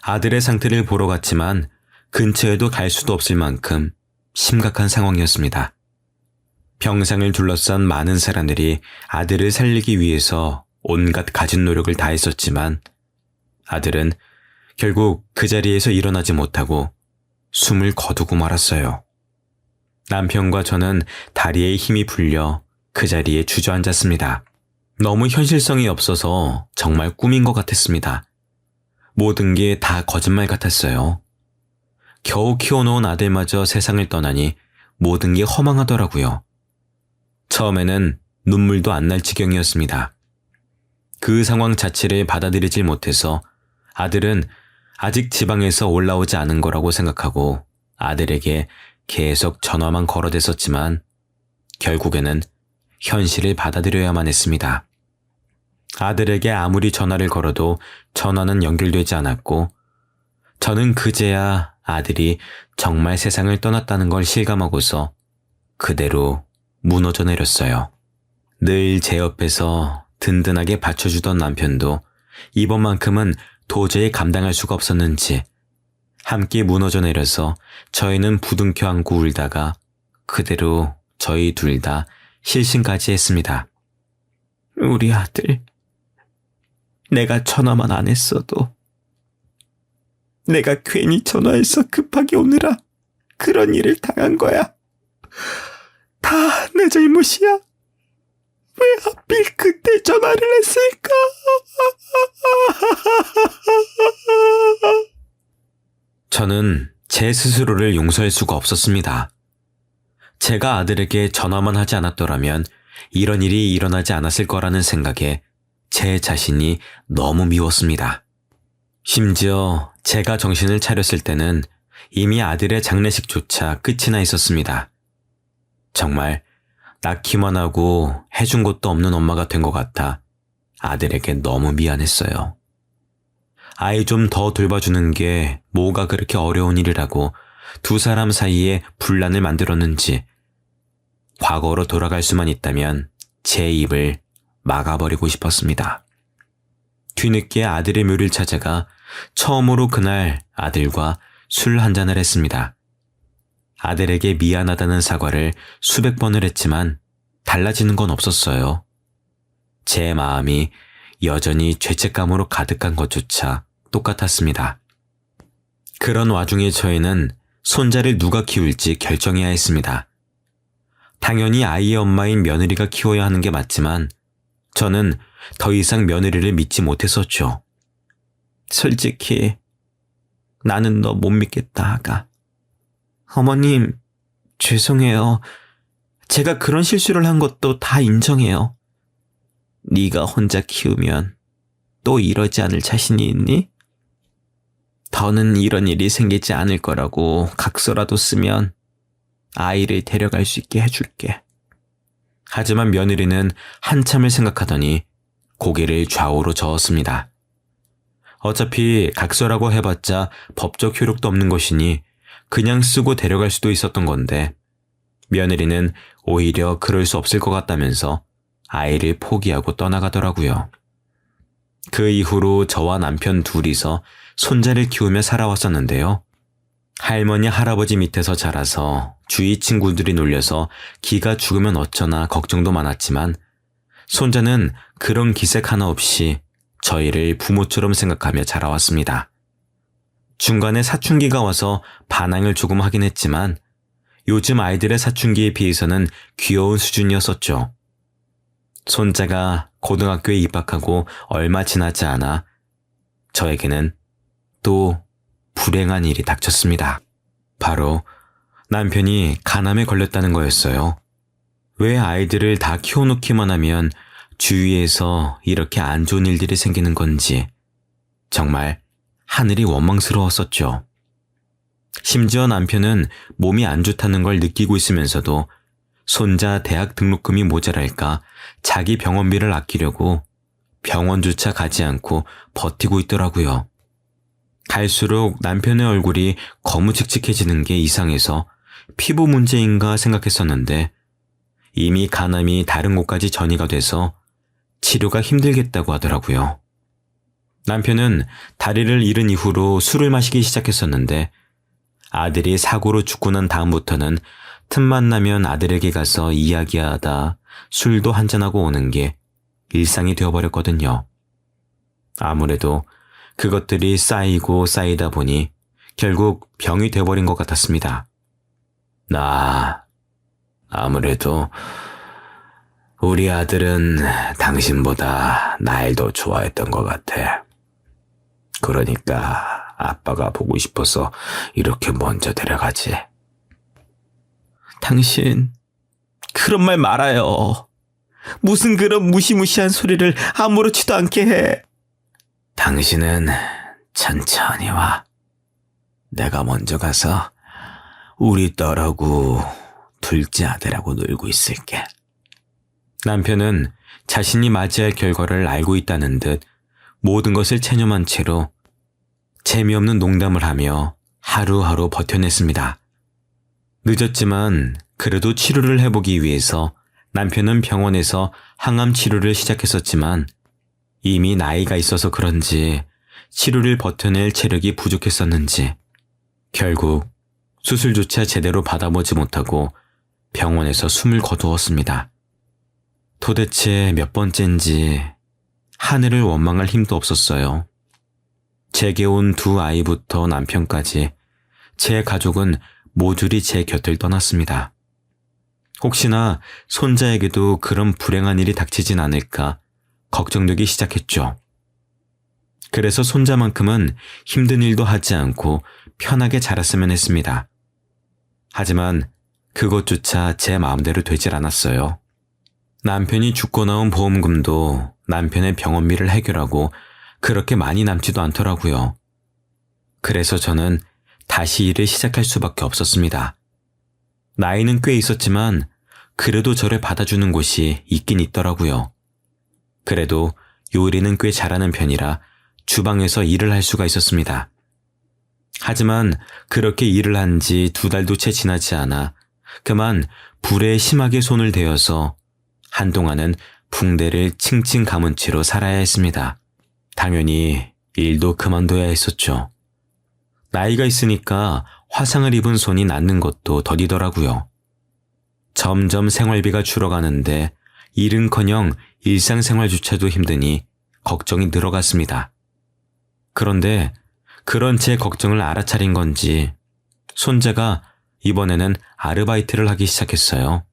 아들의 상태를 보러 갔지만 근처에도 갈 수도 없을 만큼 심각한 상황이었습니다. 병상을 둘러싼 많은 사람들이 아들을 살리기 위해서 온갖 가진 노력을 다했었지만 아들은 결국 그 자리에서 일어나지 못하고 숨을 거두고 말았어요. 남편과 저는 다리에 힘이 풀려 그 자리에 주저앉았습니다. 너무 현실성이 없어서 정말 꿈인 것 같았습니다. 모든 게 다 거짓말 같았어요. 겨우 키워놓은 아들마저 세상을 떠나니 모든 게 허망하더라고요. 처음에는 눈물도 안 날 지경이었습니다. 그 상황 자체를 받아들이질 못해서 아들은 아직 지방에서 올라오지 않은 거라고 생각하고 아들에게 계속 전화만 걸어댔었지만 결국에는 현실을 받아들여야만 했습니다. 아들에게 아무리 전화를 걸어도 전화는 연결되지 않았고 저는 그제야 아들이 정말 세상을 떠났다는 걸 실감하고서 그대로 무너져 내렸어요. 늘 제 옆에서 든든하게 받쳐주던 남편도 이번만큼은 도저히 감당할 수가 없었는지 함께 무너져 내려서 저희는 부둥켜 안고 울다가 그대로 저희 둘 다 실신까지 했습니다. 우리 아들, 내가 전화만 안 했어도 내가 괜히 전화해서 급하게 오느라 그런 일을 당한 거야. 다 내 잘못이야. 왜 하필 그때 전화를 했을까? 저는 제 스스로를 용서할 수가 없었습니다. 제가 아들에게 전화만 하지 않았더라면 이런 일이 일어나지 않았을 거라는 생각에 제 자신이 너무 미웠습니다. 심지어 제가 정신을 차렸을 때는 이미 아들의 장례식조차 끝이 나 있었습니다. 정말 낳기만 하고 해준 것도 없는 엄마가 된 것 같아 아들에게 너무 미안했어요. 아이 좀 더 돌봐주는 게 뭐가 그렇게 어려운 일이라고 두 사람 사이에 분란을 만들었는지 과거로 돌아갈 수만 있다면 제 입을 막아버리고 싶었습니다. 뒤늦게 아들의 묘를 찾아가 처음으로 그날 아들과 술 한잔을 했습니다. 아들에게 미안하다는 사과를 수백 번을 했지만 달라지는 건 없었어요. 제 마음이 여전히 죄책감으로 가득한 것조차 똑같았습니다. 그런 와중에 저희는 손자를 누가 키울지 결정해야 했습니다. 당연히 아이의 엄마인 며느리가 키워야 하는 게 맞지만 저는 더 이상 며느리를 믿지 못했었죠. 솔직히 나는 너 못 믿겠다, 아가. 어머님, 죄송해요. 제가 그런 실수를 한 것도 다 인정해요. 네가 혼자 키우면 또 이러지 않을 자신이 있니? 더는 이런 일이 생기지 않을 거라고 각서라도 쓰면 아이를 데려갈 수 있게 해줄게. 하지만 며느리는 한참을 생각하더니 고개를 좌우로 저었습니다. 어차피 각서라고 해봤자 법적 효력도 없는 것이니 그냥 쓰고 데려갈 수도 있었던 건데 며느리는 오히려 그럴 수 없을 것 같다면서 아이를 포기하고 떠나가더라고요. 그 이후로 저와 남편 둘이서 손자를 키우며 살아왔었는데요. 할머니 할아버지 밑에서 자라서 주위 친구들이 놀려서 기가 죽으면 어쩌나 걱정도 많았지만 손자는 그런 기색 하나 없이 저희를 부모처럼 생각하며 자라왔습니다. 중간에 사춘기가 와서 반항을 조금 하긴 했지만 요즘 아이들의 사춘기에 비해서는 귀여운 수준이었었죠. 손자가 고등학교에 입학하고 얼마 지나지 않아 저에게는 또 불행한 일이 닥쳤습니다. 바로 남편이 간암에 걸렸다는 거였어요. 왜 아이들을 다 키워놓기만 하면 주위에서 이렇게 안 좋은 일들이 생기는 건지 정말 하늘이 원망스러웠었죠. 심지어 남편은 몸이 안 좋다는 걸 느끼고 있으면서도 손자 대학 등록금이 모자랄까 자기 병원비를 아끼려고 병원조차 가지 않고 버티고 있더라고요. 갈수록 남편의 얼굴이 거무칙칙해지는 게 이상해서 피부 문제인가 생각했었는데 이미 간암이 다른 곳까지 전이가 돼서 치료가 힘들겠다고 하더라고요. 남편은 다리를 잃은 이후로 술을 마시기 시작했었는데 아들이 사고로 죽고 난 다음부터는 틈만 나면 아들에게 가서 이야기하다 술도 한잔하고 오는 게 일상이 되어버렸거든요. 아무래도 그것들이 쌓이고 쌓이다 보니 결국 병이 되어버린 것 같았습니다. 아무래도 우리 아들은 당신보다 날 더 좋아했던 것 같아. 그러니까 아빠가 보고 싶어서 이렇게 먼저 데려가지. 당신, 그런 말 말아요. 무슨 그런 무시무시한 소리를 아무렇지도 않게 해. 당신은 천천히 와. 내가 먼저 가서 우리 딸하고 둘째 아들하고 놀고 있을게. 남편은 자신이 맞이할 결과를 알고 있다는 듯 모든 것을 체념한 채로 재미없는 농담을 하며 하루하루 버텨냈습니다. 늦었지만 그래도 치료를 해보기 위해서 남편은 병원에서 항암 치료를 시작했었지만 이미 나이가 있어서 그런지 치료를 버텨낼 체력이 부족했었는지 결국 수술조차 제대로 받아보지 못하고 병원에서 숨을 거두었습니다. 도대체 몇 번째인지 하늘을 원망할 힘도 없었어요. 제게 온 두 아이부터 남편까지 제 가족은 모조리 제 곁을 떠났습니다. 혹시나 손자에게도 그런 불행한 일이 닥치진 않을까 걱정되기 시작했죠. 그래서 손자만큼은 힘든 일도 하지 않고 편하게 자랐으면 했습니다. 하지만 그것조차 제 마음대로 되질 않았어요. 남편이 죽고 나온 보험금도 남편의 병원비를 해결하고 그렇게 많이 남지도 않더라고요. 그래서 저는 다시 일을 시작할 수밖에 없었습니다. 나이는 꽤 있었지만 그래도 저를 받아주는 곳이 있긴 있더라고요. 그래도 요리는 꽤 잘하는 편이라 주방에서 일을 할 수가 있었습니다. 하지만 그렇게 일을 한 지 2달도 채 지나지 않아 그만 불에 심하게 손을 대어서 한동안은 붕대를 칭칭 감은 채로 살아야 했습니다. 당연히 일도 그만둬야 했었죠. 나이가 있으니까 화상을 입은 손이 낫는 것도 더디더라고요. 점점 생활비가 줄어가는데 일은커녕 일상생활조차도 힘드니 걱정이 늘어갔습니다. 그런데 그런 제 걱정을 알아차린 건지 손자가 이번에는 아르바이트를 하기 시작했어요.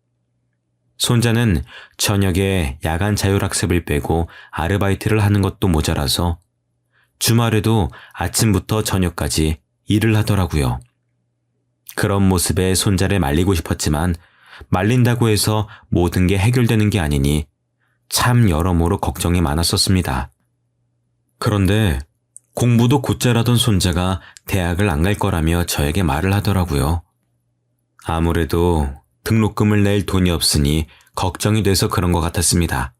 손자는 저녁에 야간 자율학습을 빼고 아르바이트를 하는 것도 모자라서 주말에도 아침부터 저녁까지 일을 하더라고요. 그런 모습에 손자를 말리고 싶었지만 말린다고 해서 모든 게 해결되는 게 아니니 참 여러모로 걱정이 많았었습니다. 그런데 공부도 곧잘하던 손자가 대학을 안 갈 거라며 저에게 말을 하더라고요. 아무래도 등록금을 낼 돈이 없으니 걱정이 돼서 그런 것 같았습니다.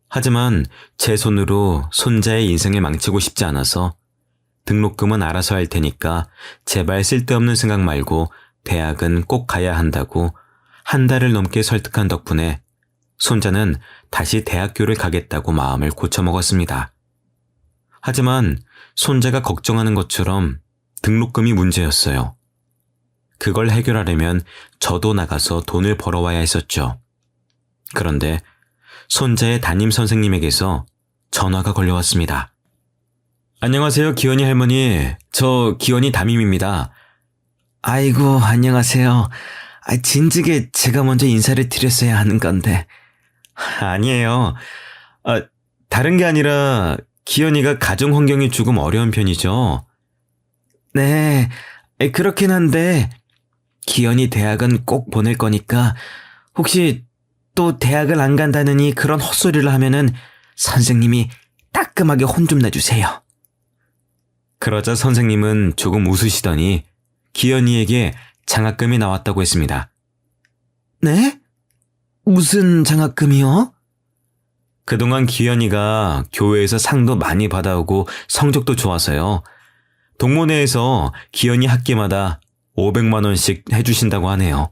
하지만 제 손으로 손자의 인생을 망치고 싶지 않아서 등록금은 알아서 할 테니까 제발 쓸데없는 생각 말고 대학은 꼭 가야 한다고 한 달을 넘게 설득한 덕분에 손자는 다시 대학교를 가겠다고 마음을 고쳐먹었습니다. 하지만 손자가 걱정하는 것처럼 등록금이 문제였어요. 그걸 해결하려면 저도 나가서 돈을 벌어와야 했었죠. 그런데 손자의 담임 선생님에게서 전화가 걸려왔습니다. 안녕하세요, 기현이 할머니. 저 기현이 담임입니다. 아이고, 안녕하세요. 진즉에 제가 먼저 인사를 드렸어야 하는 건데. 아니에요. 다른 게 아니라 기현이가 가정 환경이 조금 어려운 편이죠. 네, 그렇긴 한데 기현이 대학은 꼭 보낼 거니까 혹시 또 대학을 안 간다느니 그런 헛소리를 하면은 선생님이 따끔하게 혼 좀 내주세요. 그러자 선생님은 조금 웃으시더니 기현이에게 장학금이 나왔다고 했습니다. 네? 무슨 장학금이요? 그동안 기현이가 교회에서 상도 많이 받아오고 성적도 좋아서요. 동문회에서 기현이 학기마다 500만 원씩 해주신다고 하네요.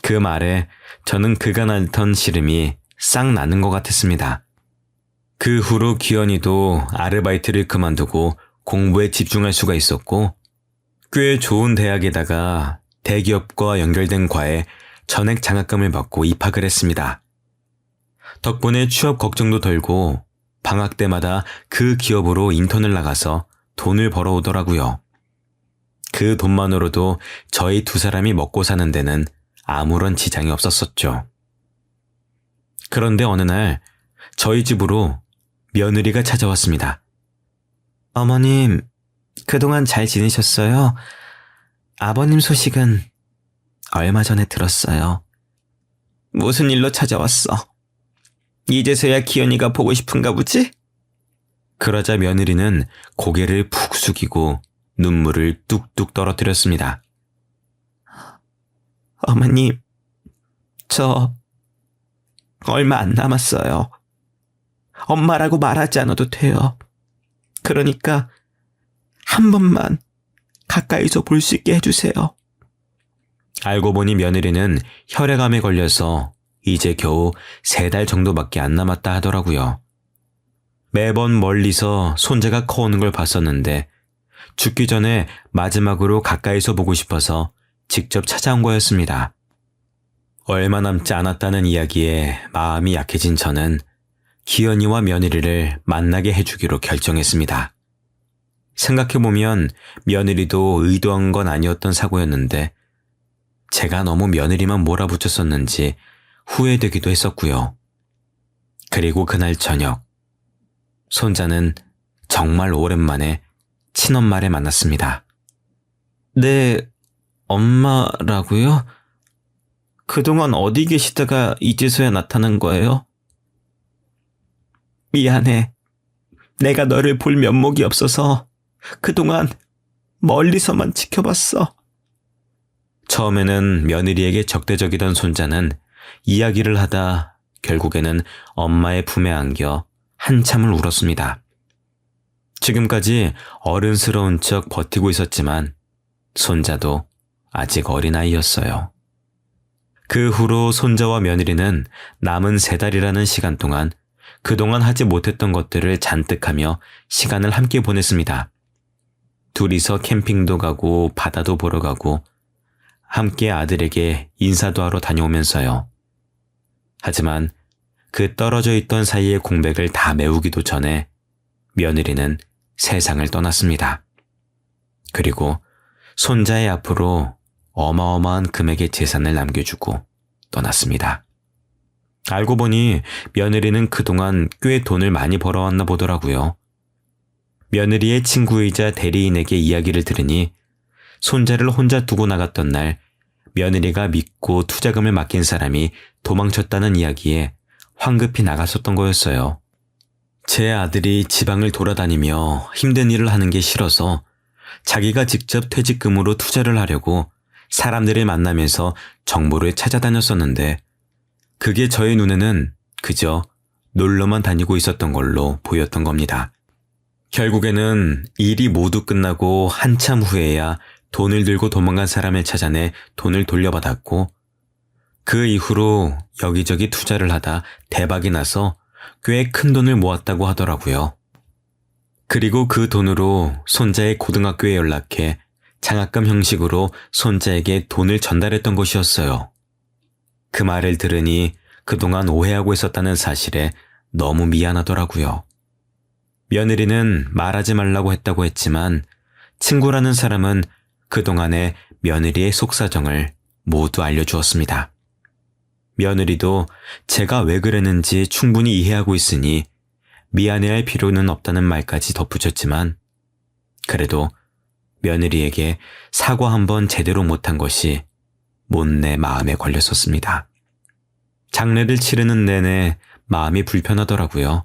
그 말에 저는 그간 앓던 시름이 싹 나는 것 같았습니다. 그 후로 기현이도 아르바이트를 그만두고 공부에 집중할 수가 있었고 꽤 좋은 대학에다가 대기업과 연결된 과에 전액 장학금을 받고 입학을 했습니다. 덕분에 취업 걱정도 덜고 방학 때마다 그 기업으로 인턴을 나가서 돈을 벌어오더라고요. 그 돈만으로도 저희 두 사람이 먹고 사는 데는 아무런 지장이 없었었죠. 그런데 어느 날 저희 집으로 며느리가 찾아왔습니다. 어머님, 그동안 잘 지내셨어요? 아버님 소식은 얼마 전에 들었어요. 무슨 일로 찾아왔어? 이제서야 기현이가 보고 싶은가 보지? 그러자 며느리는 고개를 푹 숙이고 눈물을 뚝뚝 떨어뜨렸습니다. 어머님, 저 얼마 안 남았어요. 엄마라고 말하지 않아도 돼요. 그러니까 한 번만 가까이서 볼 수 있게 해주세요. 알고 보니 며느리는 혈액암에 걸려서 이제 겨우 3달 정도밖에 안 남았다 하더라고요. 매번 멀리서 손자가 커오는 걸 봤었는데 죽기 전에 마지막으로 가까이서 보고 싶어서 직접 찾아온 거였습니다. 얼마 남지 않았다는 이야기에 마음이 약해진 저는 기현이와 며느리를 만나게 해주기로 결정했습니다. 생각해보면 며느리도 의도한 건 아니었던 사고였는데 제가 너무 며느리만 몰아붙였었는지 후회되기도 했었고요. 그리고 그날 저녁, 손자는 정말 오랜만에 친엄마를 만났습니다. 네, 엄마라고요? 그동안 어디 계시다가 이제서야 나타난 거예요? 미안해. 내가 너를 볼 면목이 없어서 그동안 멀리서만 지켜봤어. 처음에는 며느리에게 적대적이던 손자는 이야기를 하다 결국에는 엄마의 품에 안겨 한참을 울었습니다. 지금까지 어른스러운 척 버티고 있었지만 손자도 아직 어린아이였어요. 그 후로 손자와 며느리는 남은 3달이라는 시간 동안 그동안 하지 못했던 것들을 잔뜩 하며 시간을 함께 보냈습니다. 둘이서 캠핑도 가고 바다도 보러 가고 함께 아들에게 인사도 하러 다녀오면서요. 하지만 그 떨어져 있던 사이의 공백을 다 메우기도 전에 며느리는 세상을 떠났습니다. 그리고 손자의 앞으로 어마어마한 금액의 재산을 남겨주고 떠났습니다. 알고 보니 며느리는 그동안 꽤 돈을 많이 벌어왔나 보더라고요. 며느리의 친구이자 대리인에게 이야기를 들으니 손자를 혼자 두고 나갔던 날 며느리가 믿고 투자금을 맡긴 사람이 도망쳤다는 이야기에 황급히 나갔었던 거였어요. 제 아들이 지방을 돌아다니며 힘든 일을 하는 게 싫어서 자기가 직접 퇴직금으로 투자를 하려고 사람들을 만나면서 정보를 찾아다녔었는데 그게 저의 눈에는 그저 놀러만 다니고 있었던 걸로 보였던 겁니다. 결국에는 일이 모두 끝나고 한참 후에야 돈을 들고 도망간 사람을 찾아내 돈을 돌려받았고 그 이후로 여기저기 투자를 하다 대박이 나서 꽤 큰 돈을 모았다고 하더라고요. 그리고 그 돈으로 손자의 고등학교에 연락해 장학금 형식으로 손자에게 돈을 전달했던 것이었어요. 그 말을 들으니 그동안 오해하고 있었다는 사실에 너무 미안하더라고요. 며느리는 말하지 말라고 했다고 했지만 친구라는 사람은 그동안의 며느리의 속사정을 모두 알려주었습니다. 며느리도 제가 왜 그랬는지 충분히 이해하고 있으니 미안해할 필요는 없다는 말까지 덧붙였지만 그래도 며느리에게 사과 한번 제대로 못한 것이 못내 마음에 걸렸었습니다. 장례를 치르는 내내 마음이 불편하더라고요.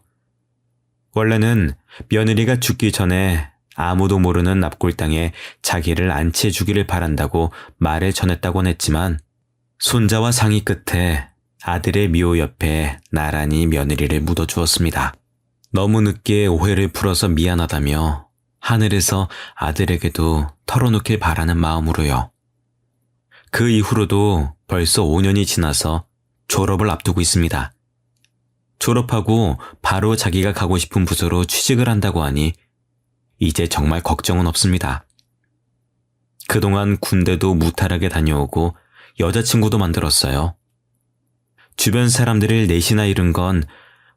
원래는 며느리가 죽기 전에 아무도 모르는 납골당에 자기를 안치해 주기를 바란다고 말을 전했다곤 했지만 손자와 상의 끝에 아들의 미호 옆에 나란히 며느리를 묻어주었습니다. 너무 늦게 오해를 풀어서 미안하다며 하늘에서 아들에게도 털어놓길 바라는 마음으로요. 그 이후로도 벌써 5년이 지나서 졸업을 앞두고 있습니다. 졸업하고 바로 자기가 가고 싶은 부서로 취직을 한다고 하니 이제 정말 걱정은 없습니다. 그동안 군대도 무탈하게 다녀오고 여자친구도 만들었어요. 주변 사람들을 넷이나 잃은 건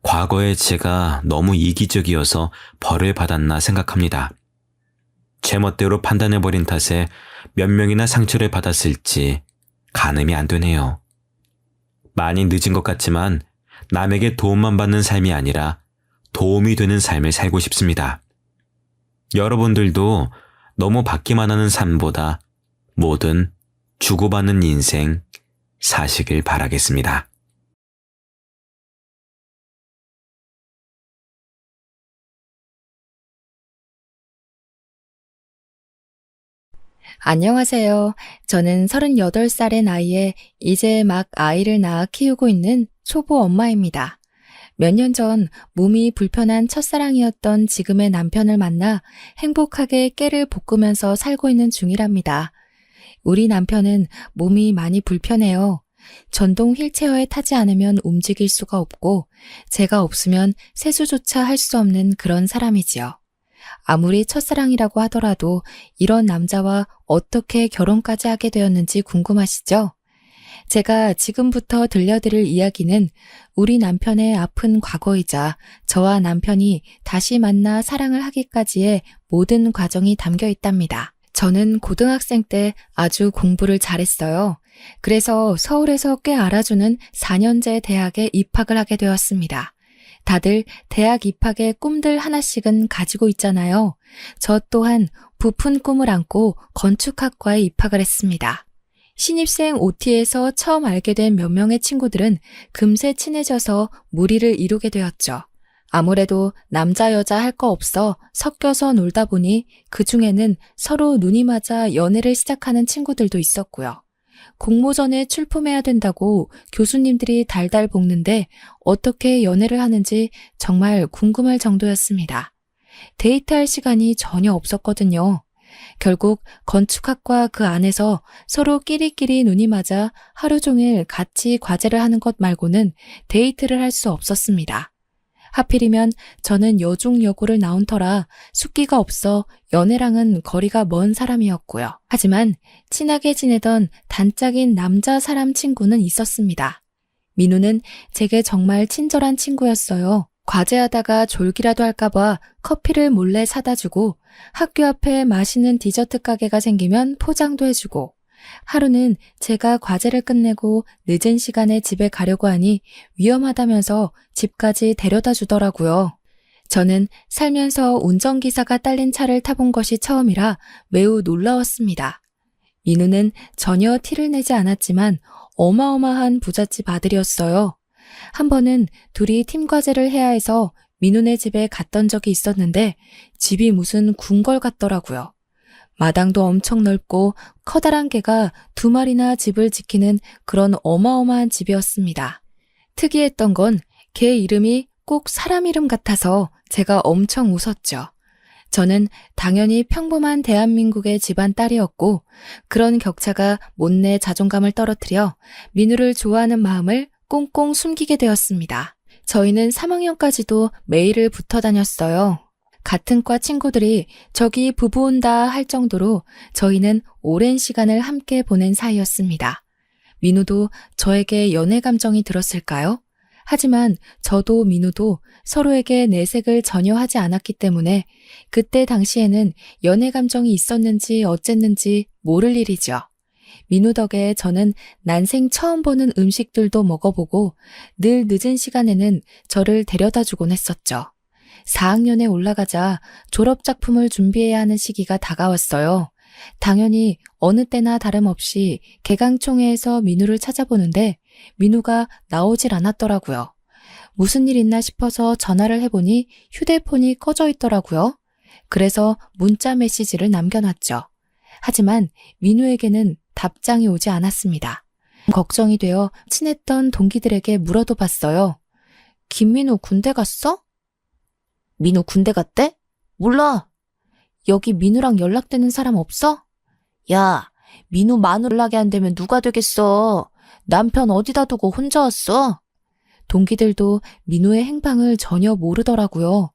과거에 제가 너무 이기적이어서 벌을 받았나 생각합니다. 제멋대로 판단해버린 탓에 몇 명이나 상처를 받았을지 가늠이 안 되네요. 많이 늦은 것 같지만 남에게 도움만 받는 삶이 아니라 도움이 되는 삶을 살고 싶습니다. 여러분들도 너무 받기만 하는 삶보다 뭐든 주고받는 인생 사시길 바라겠습니다. 안녕하세요. 저는 38살의 나이에 이제 막 아이를 낳아 키우고 있는 초보 엄마입니다. 몇 년 전 몸이 불편한 첫사랑이었던 지금의 남편을 만나 행복하게 깨를 볶으면서 살고 있는 중이랍니다. 우리 남편은 몸이 많이 불편해요. 전동 휠체어에 타지 않으면 움직일 수가 없고 제가 없으면 세수조차 할 수 없는 그런 사람이지요. 아무리 첫사랑이라고 하더라도 이런 남자와 어떻게 결혼까지 하게 되었는지 궁금하시죠? 제가 지금부터 들려드릴 이야기는 우리 남편의 아픈 과거이자 저와 남편이 다시 만나 사랑을 하기까지의 모든 과정이 담겨 있답니다. 저는 고등학생 때 아주 공부를 잘했어요. 그래서 서울에서 꽤 알아주는 4년제 대학에 입학을 하게 되었습니다. 다들 대학 입학의 꿈들 하나씩은 가지고 있잖아요. 저 또한 부푼 꿈을 안고 건축학과에 입학을 했습니다. 신입생 OT에서 처음 알게 된 몇 명의 친구들은 금세 친해져서 무리를 이루게 되었죠. 아무래도 남자 여자 할 거 없어 섞여서 놀다 보니 그 중에는 서로 눈이 맞아 연애를 시작하는 친구들도 있었고요. 공모전에 출품해야 된다고 교수님들이 달달 볶는데 어떻게 연애를 하는지 정말 궁금할 정도였습니다. 데이트할 시간이 전혀 없었거든요. 결국 건축학과 그 안에서 서로 끼리끼리 눈이 맞아 하루 종일 같이 과제를 하는 것 말고는 데이트를 할 수 없었습니다. 하필이면 저는 여중여고를 나온 터라 숫기가 없어 연애랑은 거리가 먼 사람이었고요. 하지만 친하게 지내던 단짝인 남자 사람 친구는 있었습니다. 민우는 제게 정말 친절한 친구였어요. 과제하다가 졸기라도 할까봐 커피를 몰래 사다 주고 학교 앞에 맛있는 디저트 가게가 생기면 포장도 해주고 하루는 제가 과제를 끝내고 늦은 시간에 집에 가려고 하니 위험하다면서 집까지 데려다 주더라고요. 저는 살면서 운전기사가 딸린 차를 타본 것이 처음이라 매우 놀라웠습니다. 민우는 전혀 티를 내지 않았지만 어마어마한 부잣집 아들이었어요. 한 번은 둘이 팀 과제를 해야 해서 민우네 집에 갔던 적이 있었는데 집이 무슨 궁궐 같더라고요. 마당도 엄청 넓고 커다란 개가 2마리나 집을 지키는 그런 어마어마한 집이었습니다. 특이했던 건 개 이름이 꼭 사람 이름 같아서 제가 엄청 웃었죠. 저는 당연히 평범한 대한민국의 집안 딸이었고 그런 격차가 못내 자존감을 떨어뜨려 민우를 좋아하는 마음을 꽁꽁 숨기게 되었습니다. 저희는 3학년까지도 매일을 붙어 다녔어요. 같은 과 친구들이 저기 부부 온다 할 정도로 저희는 오랜 시간을 함께 보낸 사이였습니다. 민우도 저에게 연애 감정이 들었을까요? 하지만 저도 민우도 서로에게 내색을 전혀 하지 않았기 때문에 그때 당시에는 연애 감정이 있었는지 어쨌는지 모를 일이죠. 민우 덕에 저는 난생 처음 보는 음식들도 먹어보고 늘 늦은 시간에는 저를 데려다 주곤 했었죠. 4학년에 올라가자 졸업작품을 준비해야 하는 시기가 다가왔어요. 당연히 어느 때나 다름없이 개강총회에서 민우를 찾아보는데 민우가 나오질 않았더라고요. 무슨 일 있나 싶어서 전화를 해보니 휴대폰이 꺼져 있더라고요. 그래서 문자 메시지를 남겨놨죠. 하지만 민우에게는 답장이 오지 않았습니다. 걱정이 되어 친했던 동기들에게 물어도 봤어요. 김민우 군대 갔어? 민우 군대 갔대? 몰라. 여기 민우랑 연락되는 사람 없어? 야, 민우 마누 연락이 안 되면 누가 되겠어. 남편 어디다 두고 혼자 왔어? 동기들도 민우의 행방을 전혀 모르더라고요.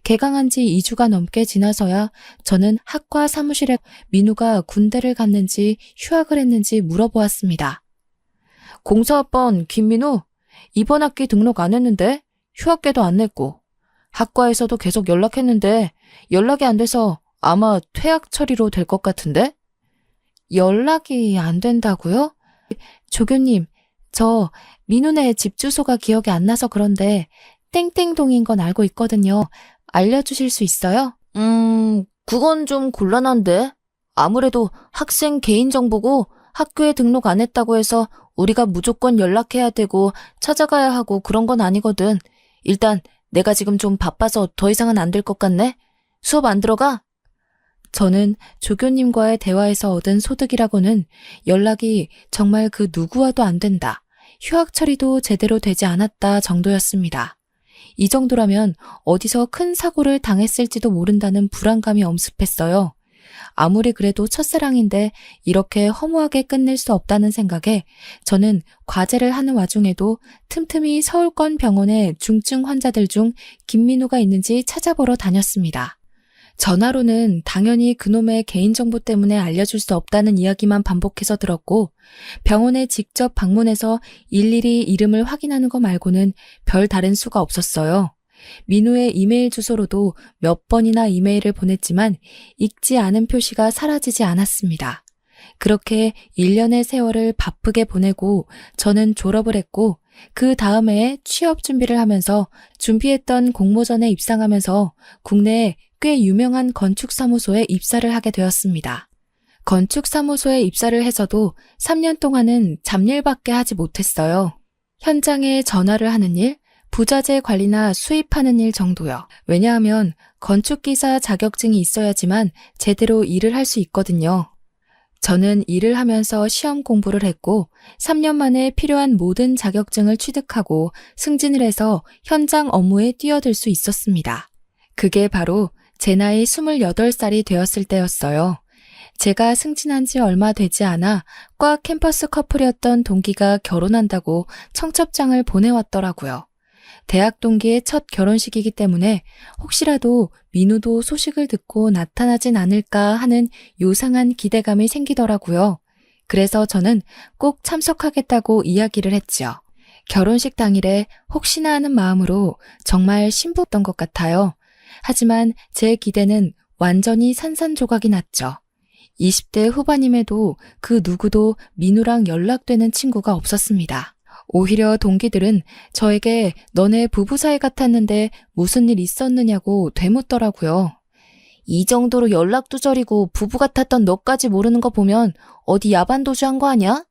개강한 지 2주가 넘게 지나서야 저는 학과 사무실에 민우가 군대를 갔는지 휴학을 했는지 물어보았습니다. 공사학번 김민우, 이번 학기 등록 안 했는데 휴학계도 안 냈고 학과에서도 계속 연락했는데 연락이 안 돼서 아마 퇴학 처리로 될 것 같은데? 연락이 안 된다고요? 조교님, 저 민우네 집 주소가 기억이 안 나서 그런데 땡땡동인 건 알고 있거든요. 알려주실 수 있어요? 그건 좀 곤란한데. 아무래도 학생 개인정보고 학교에 등록 안 했다고 해서 우리가 무조건 연락해야 되고 찾아가야 하고 그런 건 아니거든. 일단 내가 지금 좀 바빠서 더 이상은 안 될 것 같네. 수업 안 들어가? 저는 조교님과의 대화에서 얻은 소득이라고는 연락이 정말 그 누구와도 안 된다. 휴학 처리도 제대로 되지 않았다 정도였습니다. 이 정도라면 어디서 큰 사고를 당했을지도 모른다는 불안감이 엄습했어요. 아무리 그래도 첫사랑인데 이렇게 허무하게 끝낼 수 없다는 생각에 저는 과제를 하는 와중에도 틈틈이 서울권 병원의 중증 환자들 중 김민우가 있는지 찾아보러 다녔습니다. 전화로는 당연히 그놈의 개인정보 때문에 알려줄 수 없다는 이야기만 반복해서 들었고 병원에 직접 방문해서 일일이 이름을 확인하는 거 말고는 별 다른 수가 없었어요. 민우의 이메일 주소로도 몇 번이나 이메일을 보냈지만 읽지 않은 표시가 사라지지 않았습니다. 그렇게 1년의 세월을 바쁘게 보내고 저는 졸업을 했고 그 다음에 취업 준비를 하면서 준비했던 공모전에 입상하면서 국내에 꽤 유명한 건축사무소에 입사를 하게 되었습니다. 건축사무소에 입사를 해서도 3년 동안은 잡일밖에 하지 못했어요. 현장에 전화를 하는 일, 부자재 관리나 수입하는 일 정도요. 왜냐하면 건축기사 자격증이 있어야지만 제대로 일을 할 수 있거든요. 저는 일을 하면서 시험 공부를 했고 3년 만에 필요한 모든 자격증을 취득하고 승진을 해서 현장 업무에 뛰어들 수 있었습니다. 그게 바로 제 나이 28살이 되었을 때였어요. 제가 승진한 지 얼마 되지 않아 과 캠퍼스 커플이었던 동기가 결혼한다고 청첩장을 보내왔더라고요. 대학 동기의 첫 결혼식이기 때문에 혹시라도 민우도 소식을 듣고 나타나진 않을까 하는 요상한 기대감이 생기더라고요. 그래서 저는 꼭 참석하겠다고 이야기를 했지요. 결혼식 당일에 혹시나 하는 마음으로 정말 신부였던 것 같아요. 하지만 제 기대는 완전히 산산조각이 났죠. 20대 후반임에도 그 누구도 민우랑 연락되는 친구가 없었습니다. 오히려 동기들은 저에게 너네 부부 사이 같았는데 무슨 일 있었느냐고 되묻더라고요. 이 정도로 연락두절이고 부부 같았던 너까지 모르는 거 보면 어디 야반도주한 거 아니야?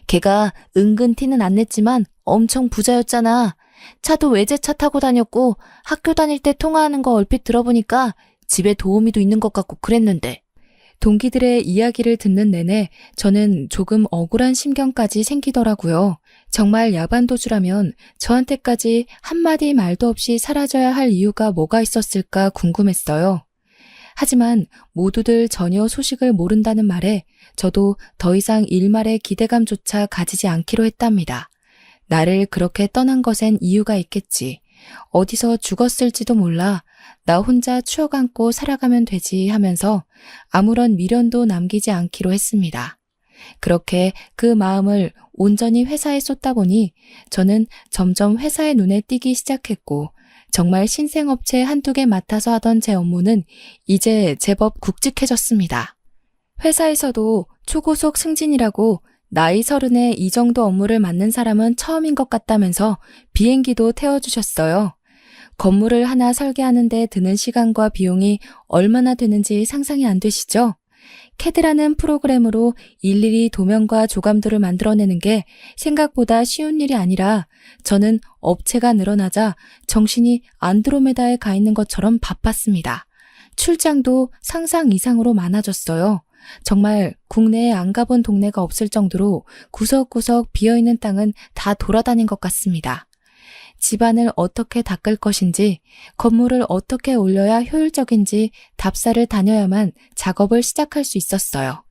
걔가 은근 티는 안 냈지만 엄청 부자였잖아. 차도 외제차 타고 다녔고 학교 다닐 때 통화하는 거 얼핏 들어보니까 집에 도우미도 있는 것 같고 그랬는데. 동기들의 이야기를 듣는 내내 저는 조금 억울한 심경까지 생기더라고요. 정말 야반도주라면 저한테까지 한마디 말도 없이 사라져야 할 이유가 뭐가 있었을까 궁금했어요. 하지만 모두들 전혀 소식을 모른다는 말에 저도 더 이상 일말의 기대감조차 가지지 않기로 했답니다. 나를 그렇게 떠난 것엔 이유가 있겠지. 어디서 죽었을지도 몰라. 나 혼자 추억 안고 살아가면 되지 하면서 아무런 미련도 남기지 않기로 했습니다. 그렇게 그 마음을 온전히 회사에 쏟다 보니 저는 점점 회사의 눈에 띄기 시작했고 정말 신생업체 한두 개 맡아서 하던 제 업무는 이제 제법 굵직해졌습니다. 회사에서도 초고속 승진이라고 나이 30에 이 정도 업무를 맡는 사람은 처음인 것 같다면서 비행기도 태워주셨어요. 건물을 하나 설계하는데 드는 시간과 비용이 얼마나 되는지 상상이 안 되시죠? 캐드라는 프로그램으로 일일이 도면과 조감도를 만들어내는 게 생각보다 쉬운 일이 아니라 저는 업체가 늘어나자 정신이 안드로메다에 가 있는 것처럼 바빴습니다. 출장도 상상 이상으로 많아졌어요. 정말 국내에 안 가본 동네가 없을 정도로 구석구석 비어있는 땅은 다 돌아다닌 것 같습니다. 집안을 어떻게 닦을 것인지, 건물을 어떻게 올려야 효율적인지 답사를 다녀야만 작업을 시작할 수 있었어요.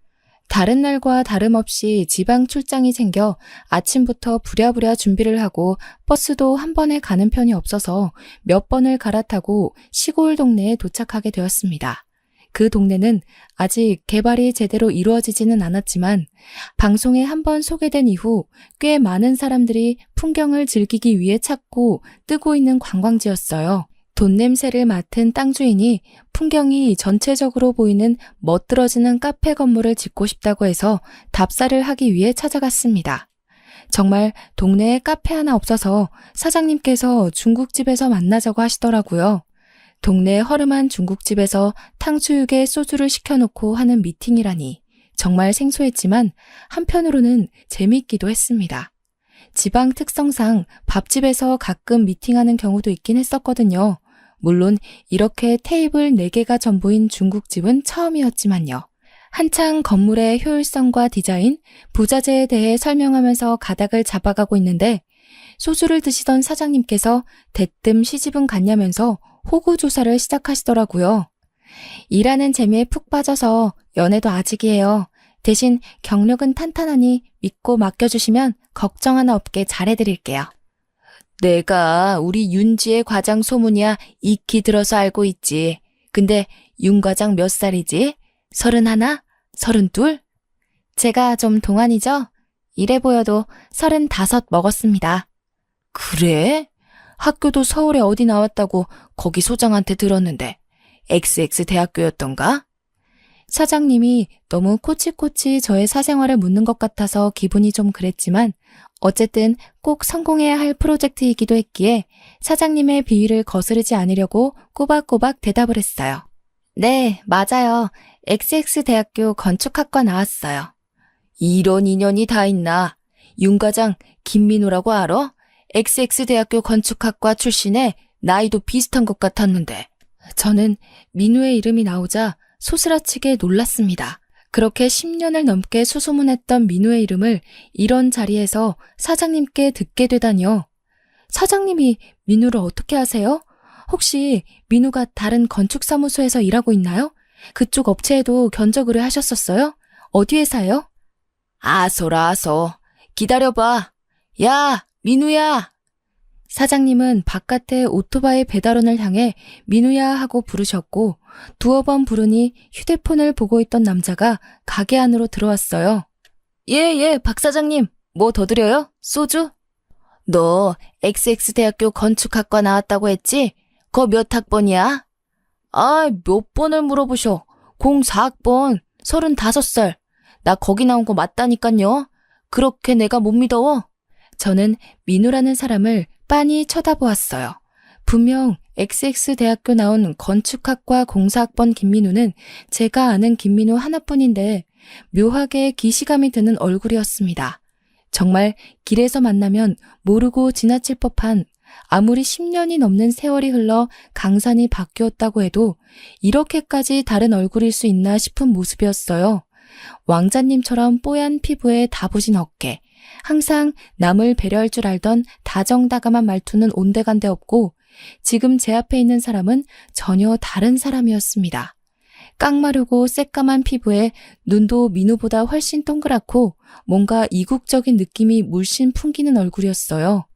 다른 날과 다름없이 지방 출장이 생겨 아침부터 부랴부랴 준비를 하고 버스도 한 번에 가는 편이 없어서 몇 번을 갈아타고 시골 동네에 도착하게 되었습니다. 그 동네는 아직 개발이 제대로 이루어지지는 않았지만 방송에 한번 소개된 이후 꽤 많은 사람들이 풍경을 즐기기 위해 찾고 뜨고 있는 관광지였어요. 돈 냄새를 맡은 땅 주인이 풍경이 전체적으로 보이는 멋들어지는 카페 건물을 짓고 싶다고 해서 답사를 하기 위해 찾아갔습니다. 정말 동네에 카페 하나 없어서 사장님께서 중국집에서 만나자고 하시더라고요. 동네 허름한 중국집에서 탕수육에 소주를 시켜놓고 하는 미팅이라니 정말 생소했지만 한편으로는 재미있기도 했습니다. 지방 특성상 밥집에서 가끔 미팅하는 경우도 있긴 했었거든요. 물론 이렇게 테이블 4개가 전부인 중국집은 처음이었지만요. 한창 건물의 효율성과 디자인, 부자재에 대해 설명하면서 가닥을 잡아가고 있는데 소주를 드시던 사장님께서 대뜸 시집은 갔냐면서 호구조사를 시작하시더라고요. 일하는 재미에 푹 빠져서 연애도 아직이에요. 대신 경력은 탄탄하니 믿고 맡겨주시면 걱정 하나 없게 잘해드릴게요. 내가 우리 윤지의 과장 소문이야 익히 들어서 알고 있지. 근데 윤 과장 몇 살이지? 31? 32? 제가 좀 동안이죠? 이래 보여도 35 먹었습니다. 그래? 학교도 서울에 어디 나왔다고 거기 소장한테 들었는데 XX 대학교였던가? 사장님이 너무 코치코치 저의 사생활을 묻는 것 같아서 기분이 좀 그랬지만 어쨌든 꼭 성공해야 할 프로젝트이기도 했기에 사장님의 비위를 거스르지 않으려고 꼬박꼬박 대답을 했어요. 네, 맞아요. XX 대학교 건축학과 나왔어요. 이런 인연이 다 있나? 윤 과장 김민우라고 알아? XX 대학교 건축학과 출신에 나이도 비슷한 것 같았는데. 저는 민우의 이름이 나오자 소스라치게 놀랐습니다. 그렇게 10년을 넘게 수소문했던 민우의 이름을 이런 자리에서 사장님께 듣게 되다니요. 사장님이 민우를 어떻게 아세요? 혹시 민우가 다른 건축사무소에서 일하고 있나요? 그쪽 업체에도 견적 의뢰하셨었어요? 어디 회사요? 아소라. 기다려봐. 야, 민우야. 사장님은 바깥에 오토바이 배달원을 향해 민우야 하고 부르셨고 두어 번 부르니 휴대폰을 보고 있던 남자가 가게 안으로 들어왔어요. 예, 박 사장님. 뭐 더 드려요? 소주? 너 XX대학교 건축학과 나왔다고 했지? 거 몇 학번이야? 몇 번을 물어보셔. 04학번, 35살. 나 거기 나온 거 맞다니깐요. 그렇게 내가 못 믿어? 저는 민우라는 사람을 빤히 쳐다보았어요. 분명 XX대학교 나온 건축학과 04학번 김민우는 제가 아는 김민우 하나뿐인데 묘하게 기시감이 드는 얼굴이었습니다. 정말 길에서 만나면 모르고 지나칠 법한 아무리 10년이 넘는 세월이 흘러 강산이 바뀌었다고 해도 이렇게까지 다른 얼굴일 수 있나 싶은 모습이었어요. 왕자님처럼 뽀얀 피부에 다부진 어깨, 항상 남을 배려할 줄 알던 다정다감한 말투는 온데간데 없고 지금 제 앞에 있는 사람은 전혀 다른 사람이었습니다. 깡마르고 새까만 피부에 눈도 민우보다 훨씬 동그랗고 뭔가 이국적인 느낌이 물씬 풍기는 얼굴이었어요.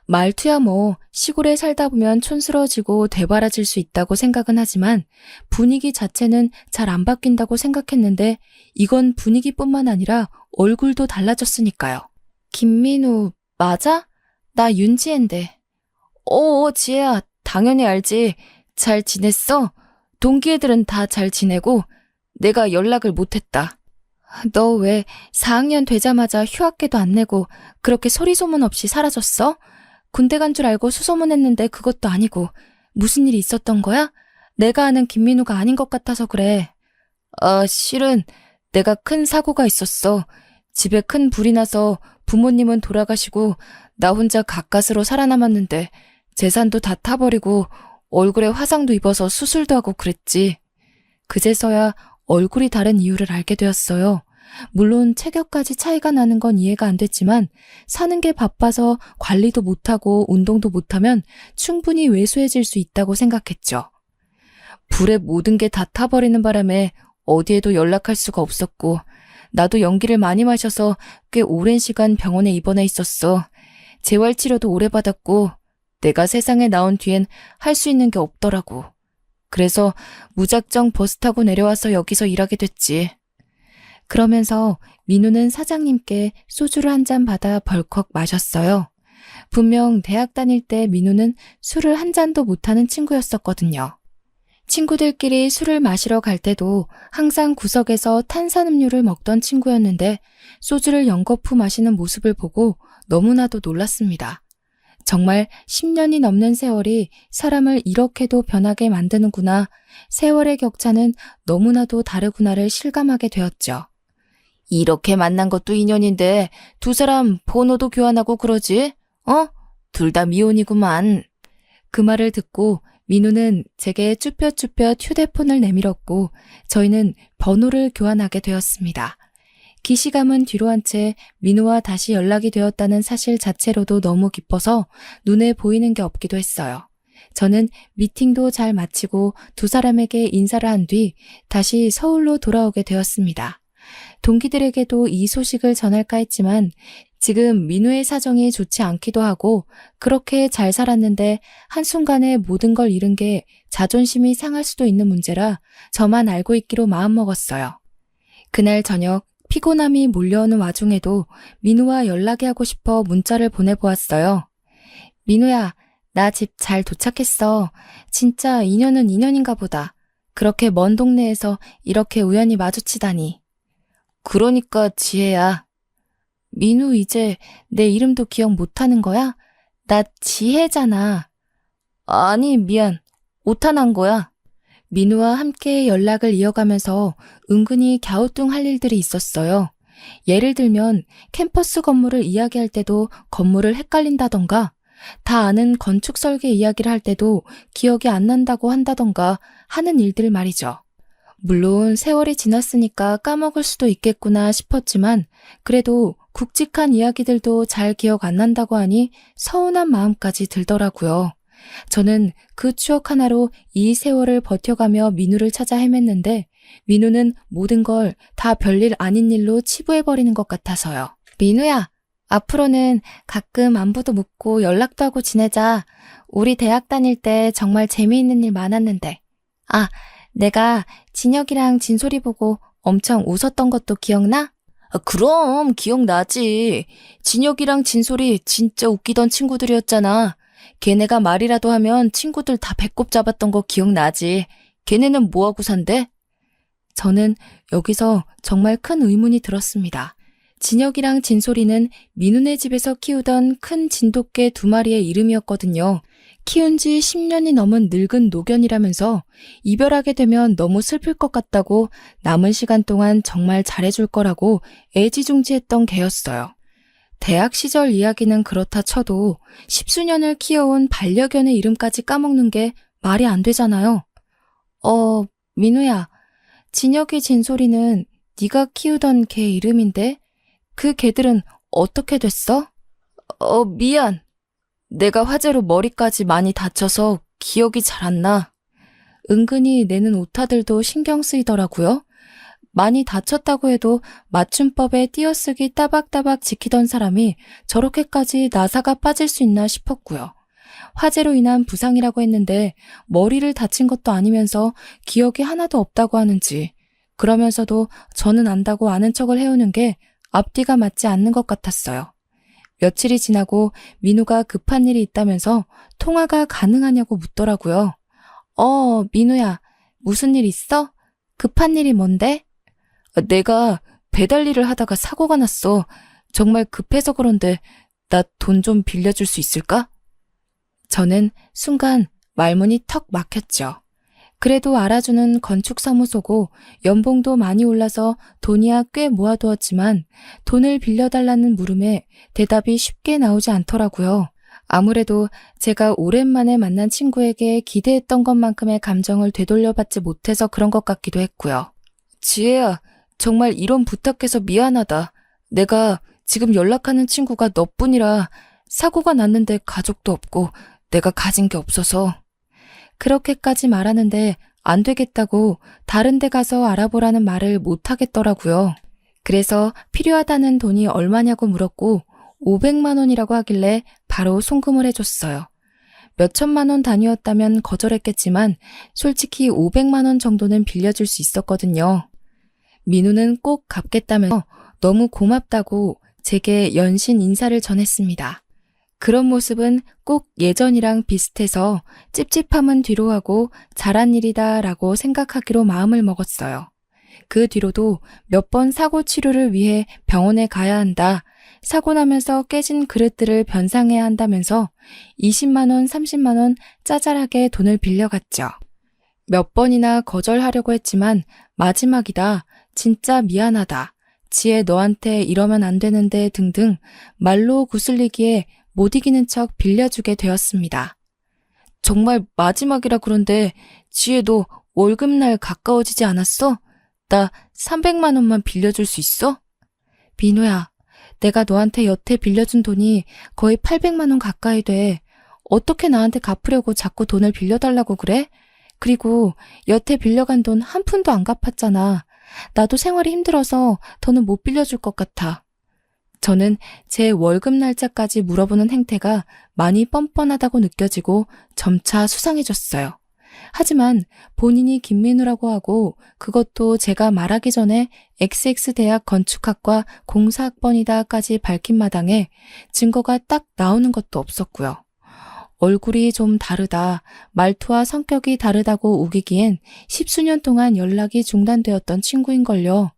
말투야 뭐 시골에 살다 보면 촌스러워지고 되바라질 수 있다고 생각은 하지만 분위기 자체는 잘 안 바뀐다고 생각했는데 이건 분위기뿐만 아니라 얼굴도 달라졌으니까요. 김민우 맞아? 나 윤지혜인데. 지혜야 당연히 알지. 잘 지냈어? 동기 애들은 다 잘 지내고 내가 연락을 못했다. 너 왜 4학년 되자마자 휴학계도 안 내고 그렇게 소리소문 없이 사라졌어? 군대 간 줄 알고 수소문했는데 그것도 아니고 무슨 일이 있었던 거야? 내가 아는 김민우가 아닌 것 같아서 그래. 실은 내가 큰 사고가 있었어. 집에 큰 불이 나서 부모님은 돌아가시고 나 혼자 가까스로 살아남았는데 재산도 다 타버리고 얼굴에 화상도 입어서 수술도 하고 그랬지. 그제서야 얼굴이 다른 이유를 알게 되었어요. 물론 체격까지 차이가 나는 건 이해가 안 됐지만 사는 게 바빠서 관리도 못하고 운동도 못하면 충분히 왜소해질 수 있다고 생각했죠. 불에 모든 게 다 타버리는 바람에 어디에도 연락할 수가 없었고 나도 연기를 많이 마셔서 꽤 오랜 시간 병원에 입원해 있었어. 재활치료도 오래 받았고 내가 세상에 나온 뒤엔 할 수 있는 게 없더라고. 그래서 무작정 버스 타고 내려와서 여기서 일하게 됐지. 그러면서 민우는 사장님께 소주를 한 잔 받아 벌컥 마셨어요. 분명 대학 다닐 때 민우는 술을 한 잔도 못하는 친구였었거든요. 친구들끼리 술을 마시러 갈 때도 항상 구석에서 탄산음료를 먹던 친구였는데 소주를 연거푸 마시는 모습을 보고 너무나도 놀랐습니다. 정말 10년이 넘는 세월이 사람을 이렇게도 변하게 만드는구나, 세월의 격차는 너무나도 다르구나를 실감하게 되었죠. 이렇게 만난 것도 인연인데 두 사람 번호도 교환하고 그러지? 둘 다 미혼이구만. 그 말을 듣고 민우는 제게 쭈뼛쭈뼛 휴대폰을 내밀었고 저희는 번호를 교환하게 되었습니다. 기시감은 뒤로 한 채 민우와 다시 연락이 되었다는 사실 자체로도 너무 기뻐서 눈에 보이는 게 없기도 했어요. 저는 미팅도 잘 마치고 두 사람에게 인사를 한 뒤 다시 서울로 돌아오게 되었습니다. 동기들에게도 이 소식을 전할까 했지만 지금 민우의 사정이 좋지 않기도 하고 그렇게 잘 살았는데 한순간에 모든 걸 잃은 게 자존심이 상할 수도 있는 문제라 저만 알고 있기로 마음먹었어요. 그날 저녁 피곤함이 몰려오는 와중에도 민우와 연락이 하고 싶어 문자를 보내보았어요. 민우야, 나 집 잘 도착했어. 진짜 인연은 인연인가 보다. 그렇게 먼 동네에서 이렇게 우연히 마주치다니. 그러니까 지혜야. 민우 이제 내 이름도 기억 못하는 거야? 나 지혜잖아. 아니 미안. 오타난 거야. 민우와 함께 연락을 이어가면서 은근히 갸우뚱할 일들이 있었어요. 예를 들면 캠퍼스 건물을 이야기할 때도 건물을 헷갈린다던가 다 아는 건축 설계 이야기를 할 때도 기억이 안 난다고 한다던가 하는 일들 말이죠. 물론 세월이 지났으니까 까먹을 수도 있겠구나 싶었지만 그래도 굵직한 이야기들도 잘 기억 안 난다고 하니 서운한 마음까지 들더라고요. 저는 그 추억 하나로 이 세월을 버텨가며 민우를 찾아 헤맸는데 민우는 모든 걸 다 별일 아닌 일로 치부해버리는 것 같아서요. 민우야, 앞으로는 가끔 안부도 묻고 연락도 하고 지내자. 우리 대학 다닐 때 정말 재미있는 일 많았는데. 아, 내가 진혁이랑 진솔이 보고 엄청 웃었던 것도 기억나? 그럼 기억나지. 진혁이랑 진솔이 진짜 웃기던 친구들이었잖아. 걔네가 말이라도 하면 친구들 다 배꼽 잡았던 거 기억나지. 걔네는 뭐하고 산대? 저는 여기서 정말 큰 의문이 들었습니다. 진혁이랑 진솔이는 민우네 집에서 키우던 큰 진돗개 2마리의 이름이었거든요. 키운 지 10년이 넘은 늙은 노견이라면서 이별하게 되면 너무 슬플 것 같다고 남은 시간 동안 정말 잘해줄 거라고 애지중지했던 개였어요. 대학 시절 이야기는 그렇다 쳐도 10수년을 키워온 반려견의 이름까지 까먹는 게 말이 안 되잖아요. 민우야, 진혁이 진솔이는 네가 키우던 개 이름인데 그 개들은 어떻게 됐어? 미안. 내가 화재로 머리까지 많이 다쳐서 기억이 잘 안 나. 은근히 내는 오타들도 신경 쓰이더라고요. 많이 다쳤다고 해도 맞춤법에 띄어쓰기 따박따박 지키던 사람이 저렇게까지 나사가 빠질 수 있나 싶었고요. 화재로 인한 부상이라고 했는데 머리를 다친 것도 아니면서 기억이 하나도 없다고 하는지 그러면서도 저는 안다고 아는 척을 해오는 게 앞뒤가 맞지 않는 것 같았어요. 며칠이 지나고 민우가 급한 일이 있다면서 통화가 가능하냐고 묻더라고요. 민우야, 무슨 일 있어? 급한 일이 뭔데? 내가 배달 일을 하다가 사고가 났어. 정말 급해서 그런데 나 돈 좀 빌려줄 수 있을까? 저는 순간 말문이 턱 막혔죠. 그래도 알아주는 건축사무소고 연봉도 많이 올라서 돈이야 꽤 모아두었지만 돈을 빌려달라는 물음에 대답이 쉽게 나오지 않더라고요. 아무래도 제가 오랜만에 만난 친구에게 기대했던 것만큼의 감정을 되돌려받지 못해서 그런 것 같기도 했고요. 지혜야, 정말 이런 부탁해서 미안하다. 내가 지금 연락하는 친구가 너뿐이라 사고가 났는데 가족도 없고 내가 가진 게 없어서. 그렇게까지 말하는데 안 되겠다고 다른 데 가서 알아보라는 말을 못 하겠더라고요. 그래서 필요하다는 돈이 얼마냐고 물었고 500만 원이라고 하길래 바로 송금을 해줬어요. 몇천만 원 단위였다면 거절했겠지만 솔직히 500만 원 정도는 빌려줄 수 있었거든요. 민우는 꼭 갚겠다면서 너무 고맙다고 제게 연신 인사를 전했습니다. 그런 모습은 꼭 예전이랑 비슷해서 찝찝함은 뒤로 하고 잘한 일이다 라고 생각하기로 마음을 먹었어요. 그 뒤로도 몇 번 사고 치료를 위해 병원에 가야 한다. 사고 나면서 깨진 그릇들을 변상해야 한다면서 20만 원, 30만 원 짜잘하게 돈을 빌려갔죠. 몇 번이나 거절하려고 했지만 마지막이다. 진짜 미안하다. 지혜 너한테 이러면 안 되는데 등등 말로 구슬리기에 못 이기는 척 빌려주게 되었습니다. 정말 마지막이라 그런데 지혜 너 월급날 가까워지지 않았어? 나 300만 원만 빌려줄 수 있어? 민호야, 내가 너한테 여태 빌려준 돈이 거의 800만 원 가까이 돼. 어떻게 나한테 갚으려고 자꾸 돈을 빌려달라고 그래? 그리고 여태 빌려간 돈 한 푼도 안 갚았잖아. 나도 생활이 힘들어서 더는 못 빌려줄 것 같아. 저는 제 월급 날짜까지 물어보는 행태가 많이 뻔뻔하다고 느껴지고 점차 수상해졌어요. 하지만 본인이 김민우라고 하고 그것도 제가 말하기 전에 XX대학 건축학과 공사학번이다까지 밝힌 마당에 증거가 딱 나오는 것도 없었고요. 얼굴이 좀 다르다, 말투와 성격이 다르다고 우기기엔 10수년 동안 연락이 중단되었던 친구인걸요.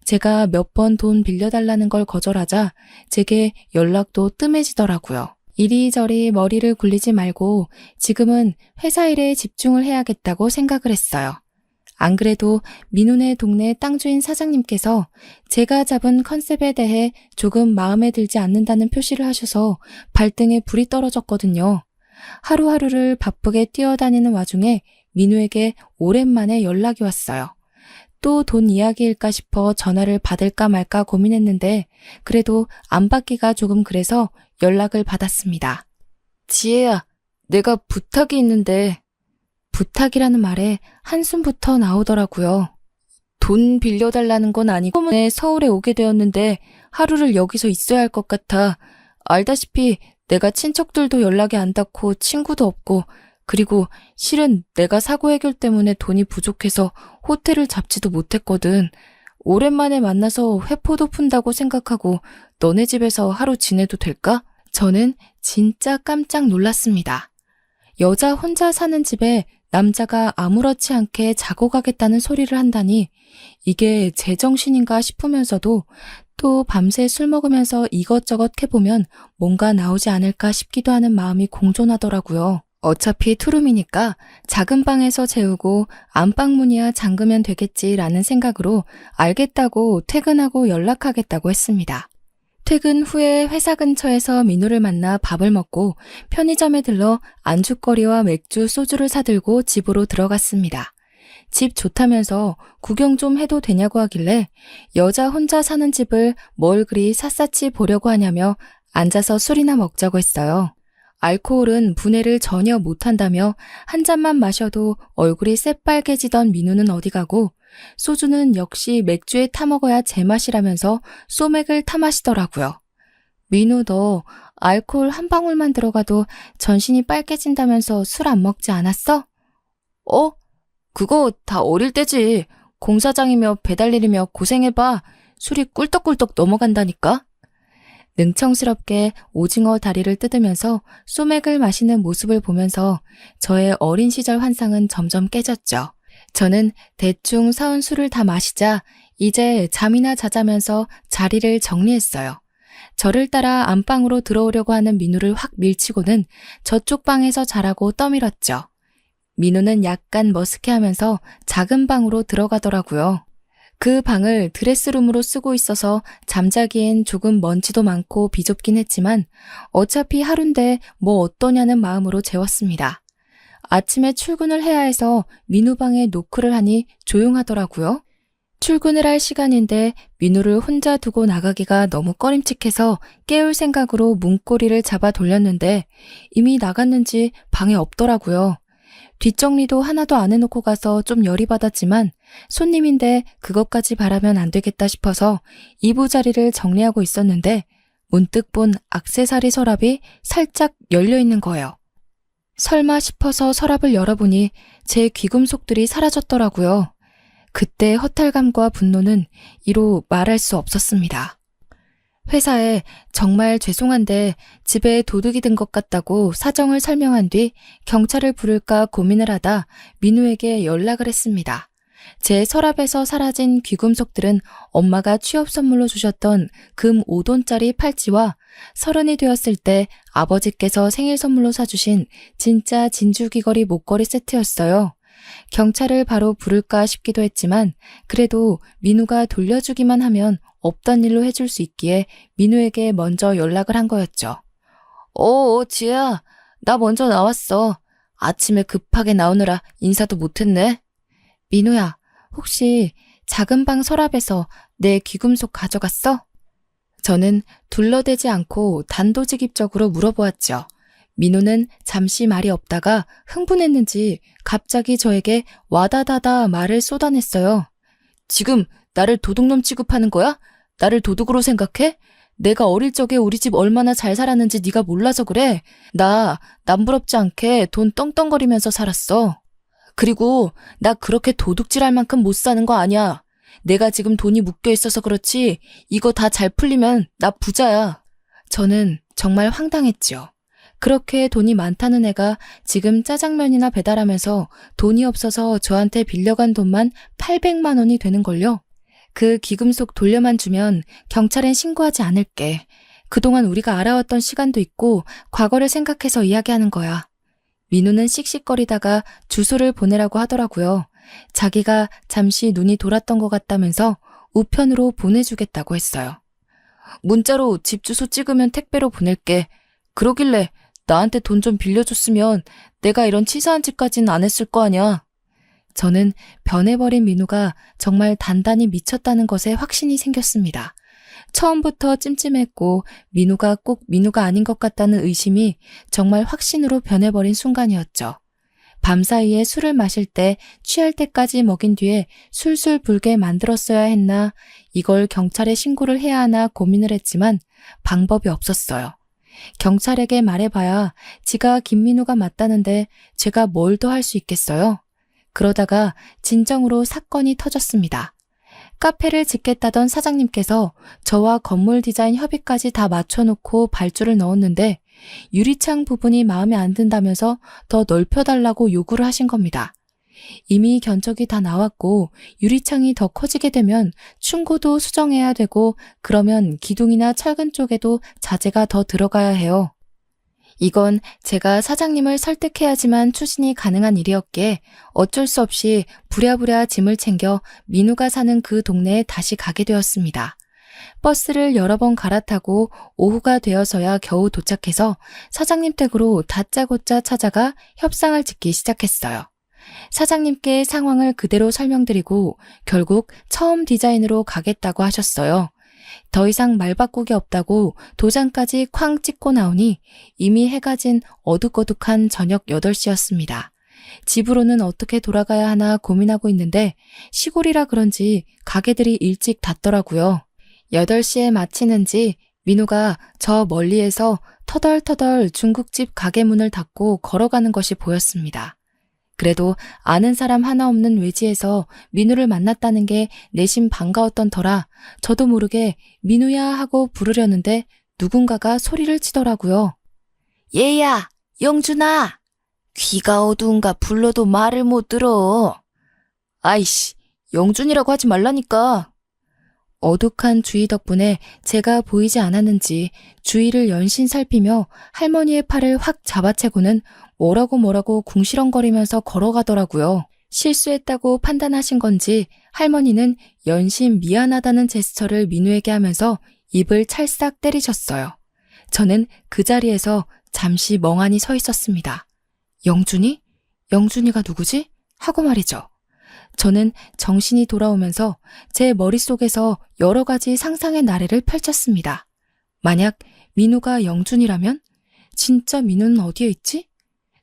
제가 몇 번 돈 빌려달라는 걸 거절하자 제게 연락도 뜸해지더라고요. 이리저리 머리를 굴리지 말고 지금은 회사 일에 집중을 해야겠다고 생각을 했어요. 안 그래도 민훈의 동네 땅주인 사장님께서 제가 잡은 컨셉에 대해 조금 마음에 들지 않는다는 표시를 하셔서 발등에 불이 떨어졌거든요. 하루하루를 바쁘게 뛰어다니는 와중에 민우에게 오랜만에 연락이 왔어요. 또 돈 이야기일까 싶어 전화를 받을까 말까 고민했는데 그래도 안 받기가 조금 그래서 연락을 받았습니다. 지혜야, 내가 부탁이 있는데. 부탁이라는 말에 한숨부터 나오더라고요. 돈 빌려달라는 건 아니고 때문에 서울에 오게 되었는데 하루를 여기서 있어야 할 것 같아. 알다시피 내가 친척들도 연락이 안 닿고 친구도 없고 그리고 실은 내가 사고 해결 때문에 돈이 부족해서 호텔을 잡지도 못했거든. 오랜만에 만나서 회포도 푼다고 생각하고 너네 집에서 하루 지내도 될까? 저는 진짜 깜짝 놀랐습니다. 여자 혼자 사는 집에 남자가 아무렇지 않게 자고 가겠다는 소리를 한다니 이게 제정신인가 싶으면서도 또 밤새 술 먹으면서 이것저것 해보면 뭔가 나오지 않을까 싶기도 하는 마음이 공존하더라고요. 어차피 투룸이니까 작은 방에서 재우고 안방문이야 잠그면 되겠지라는 생각으로 알겠다고 퇴근하고 연락하겠다고 했습니다. 퇴근 후에 회사 근처에서 민우를 만나 밥을 먹고 편의점에 들러 안주거리와 맥주, 소주를 사들고 집으로 들어갔습니다. 집 좋다면서 구경 좀 해도 되냐고 하길래 여자 혼자 사는 집을 뭘 그리 샅샅이 보려고 하냐며 앉아서 술이나 먹자고 했어요. 알코올은 분해를 전혀 못한다며 한 잔만 마셔도 얼굴이 새빨개지던 민우는 어디 가고 소주는 역시 맥주에 타먹어야 제맛이라면서 소맥을 타마시더라고요. 민우 너 알코올 한 방울만 들어가도 전신이 빨개진다면서 술 안 먹지 않았어? 그거 다 어릴 때지. 공사장이며 배달일이며 고생해봐. 술이 꿀떡꿀떡 넘어간다니까. 능청스럽게 오징어 다리를 뜯으면서 소맥을 마시는 모습을 보면서 저의 어린 시절 환상은 점점 깨졌죠. 저는 대충 사온 술을 다 마시자 이제 잠이나 자자면서 자리를 정리했어요. 저를 따라 안방으로 들어오려고 하는 민우를 확 밀치고는 저쪽 방에서 자라고 떠밀었죠. 민우는 약간 머쓱해하면서 작은 방으로 들어가더라고요. 그 방을 드레스룸으로 쓰고 있어서 잠자기엔 조금 먼지도 많고 비좁긴 했지만 어차피 하루인데 뭐 어떠냐는 마음으로 재웠습니다. 아침에 출근을 해야 해서 민우 방에 노크를 하니 조용하더라고요. 출근을 할 시간인데 민우를 혼자 두고 나가기가 너무 꺼림칙해서 깨울 생각으로 문고리를 잡아 돌렸는데 이미 나갔는지 방에 없더라고요. 뒷정리도 하나도 안 해놓고 가서 좀 열이 받았지만 손님인데 그것까지 바라면 안 되겠다 싶어서 이부자리를 정리하고 있었는데 문득 본 액세서리 서랍이 살짝 열려있는 거예요. 설마 싶어서 서랍을 열어보니 제 귀금속들이 사라졌더라고요. 그때 허탈감과 분노는 이루 말할 수 없었습니다. 회사에 정말 죄송한데 집에 도둑이 든 것 같다고 사정을 설명한 뒤 경찰을 부를까 고민을 하다 민우에게 연락을 했습니다. 제 서랍에서 사라진 귀금속들은 엄마가 취업 선물로 주셨던 금 5돈짜리 팔찌와 30이 되었을 때 아버지께서 생일 선물로 사주신 진짜 진주 귀걸이 목걸이 세트였어요. 경찰을 바로 부를까 싶기도 했지만 그래도 민우가 돌려주기만 하면 없던 일로 해줄 수 있기에 민우에게 먼저 연락을 한 거였죠. 지혜야, 나 먼저 나왔어. 아침에 급하게 나오느라 인사도 못했네. 민우야, 혹시 작은 방 서랍에서 내 귀금속 가져갔어? 저는 둘러대지 않고 단도직입적으로 물어보았죠. 민우는 잠시 말이 없다가 흥분했는지 갑자기 저에게 와다다다 말을 쏟아냈어요. 지금 나를 도둑놈 취급하는 거야? 나를 도둑으로 생각해? 내가 어릴 적에 우리 집 얼마나 잘 살았는지 네가 몰라서 그래. 나 남부럽지 않게 돈 떵떵거리면서 살았어. 그리고 나 그렇게 도둑질할 만큼 못 사는 거 아니야. 내가 지금 돈이 묶여 있어서 그렇지 이거 다 잘 풀리면 나 부자야. 저는 정말 황당했지요. 그렇게 돈이 많다는 애가 지금 짜장면이나 배달하면서 돈이 없어서 저한테 빌려간 돈만 800만 원이 되는걸요. 그 귀금속 돌려만 주면 경찰엔 신고하지 않을게. 그동안 우리가 알아왔던 시간도 있고 과거를 생각해서 이야기하는 거야. 민우는 씩씩거리다가 주소를 보내라고 하더라고요. 자기가 잠시 눈이 돌았던 것 같다면서 우편으로 보내주겠다고 했어요. 문자로 집 주소 찍으면 택배로 보낼게. 그러길래 나한테 돈 좀 빌려줬으면 내가 이런 치사한 짓까지는 안 했을 거 아니야. 저는 변해버린 민우가 정말 단단히 미쳤다는 것에 확신이 생겼습니다. 처음부터 찜찜했고 민우가 꼭 민우가 아닌 것 같다는 의심이 정말 확신으로 변해버린 순간이었죠. 밤사이에 술을 마실 때 취할 때까지 먹인 뒤에 술술 불게 만들었어야 했나, 이걸 경찰에 신고를 해야 하나 고민을 했지만 방법이 없었어요. 경찰에게 말해봐야 지가 김민우가 맞다는데 제가 뭘 더 할 수 있겠어요? 그러다가 진정으로 사건이 터졌습니다. 카페를 짓겠다던 사장님께서 저와 건물 디자인 협의까지 다 맞춰놓고 발주를 넣었는데 유리창 부분이 마음에 안 든다면서 더 넓혀달라고 요구를 하신 겁니다. 이미 견적이 다 나왔고 유리창이 더 커지게 되면 충고도 수정해야 되고 그러면 기둥이나 철근 쪽에도 자재가 더 들어가야 해요. 이건 제가 사장님을 설득해야지만 추진이 가능한 일이었기에 어쩔 수 없이 부랴부랴 짐을 챙겨 민우가 사는 그 동네에 다시 가게 되었습니다. 버스를 여러 번 갈아타고 오후가 되어서야 겨우 도착해서 사장님 댁으로 다짜고짜 찾아가 협상을 짓기 시작했어요. 사장님께 상황을 그대로 설명드리고 결국 처음 디자인으로 가겠다고 하셨어요. 더 이상 말 바꾸기 없다고 도장까지 쾅 찍고 나오니 이미 해가 진 어둑어둑한 저녁 8시였습니다. 집으로는 어떻게 돌아가야 하나 고민하고 있는데 시골이라 그런지 가게들이 일찍 닫더라고요. 8시에 마치는지 민우가 저 멀리에서 터덜터덜 중국집 가게 문을 닫고 걸어가는 것이 보였습니다. 그래도 아는 사람 하나 없는 외지에서 민우를 만났다는 게 내심 반가웠던 터라 저도 모르게 민우야 하고 부르려는데 누군가가 소리를 치더라고요. 얘야, 영준아! 귀가 어두운가 불러도 말을 못 들어. 아이씨, 영준이라고 하지 말라니까. 어둑한 주위 덕분에 제가 보이지 않았는지 주위를 연신 살피며 할머니의 팔을 확 잡아채고는 뭐라고 궁시렁거리면서 걸어가더라고요. 실수했다고 판단하신 건지 할머니는 연신 미안하다는 제스처를 민우에게 하면서 입을 찰싹 때리셨어요. 저는 그 자리에서 잠시 멍하니 서 있었습니다. 영준이? 영준이가 누구지? 하고 말이죠. 저는 정신이 돌아오면서 제 머릿속에서 여러 가지 상상의 나래를 펼쳤습니다. 만약 민우가 영준이라면? 진짜 민우는 어디에 있지?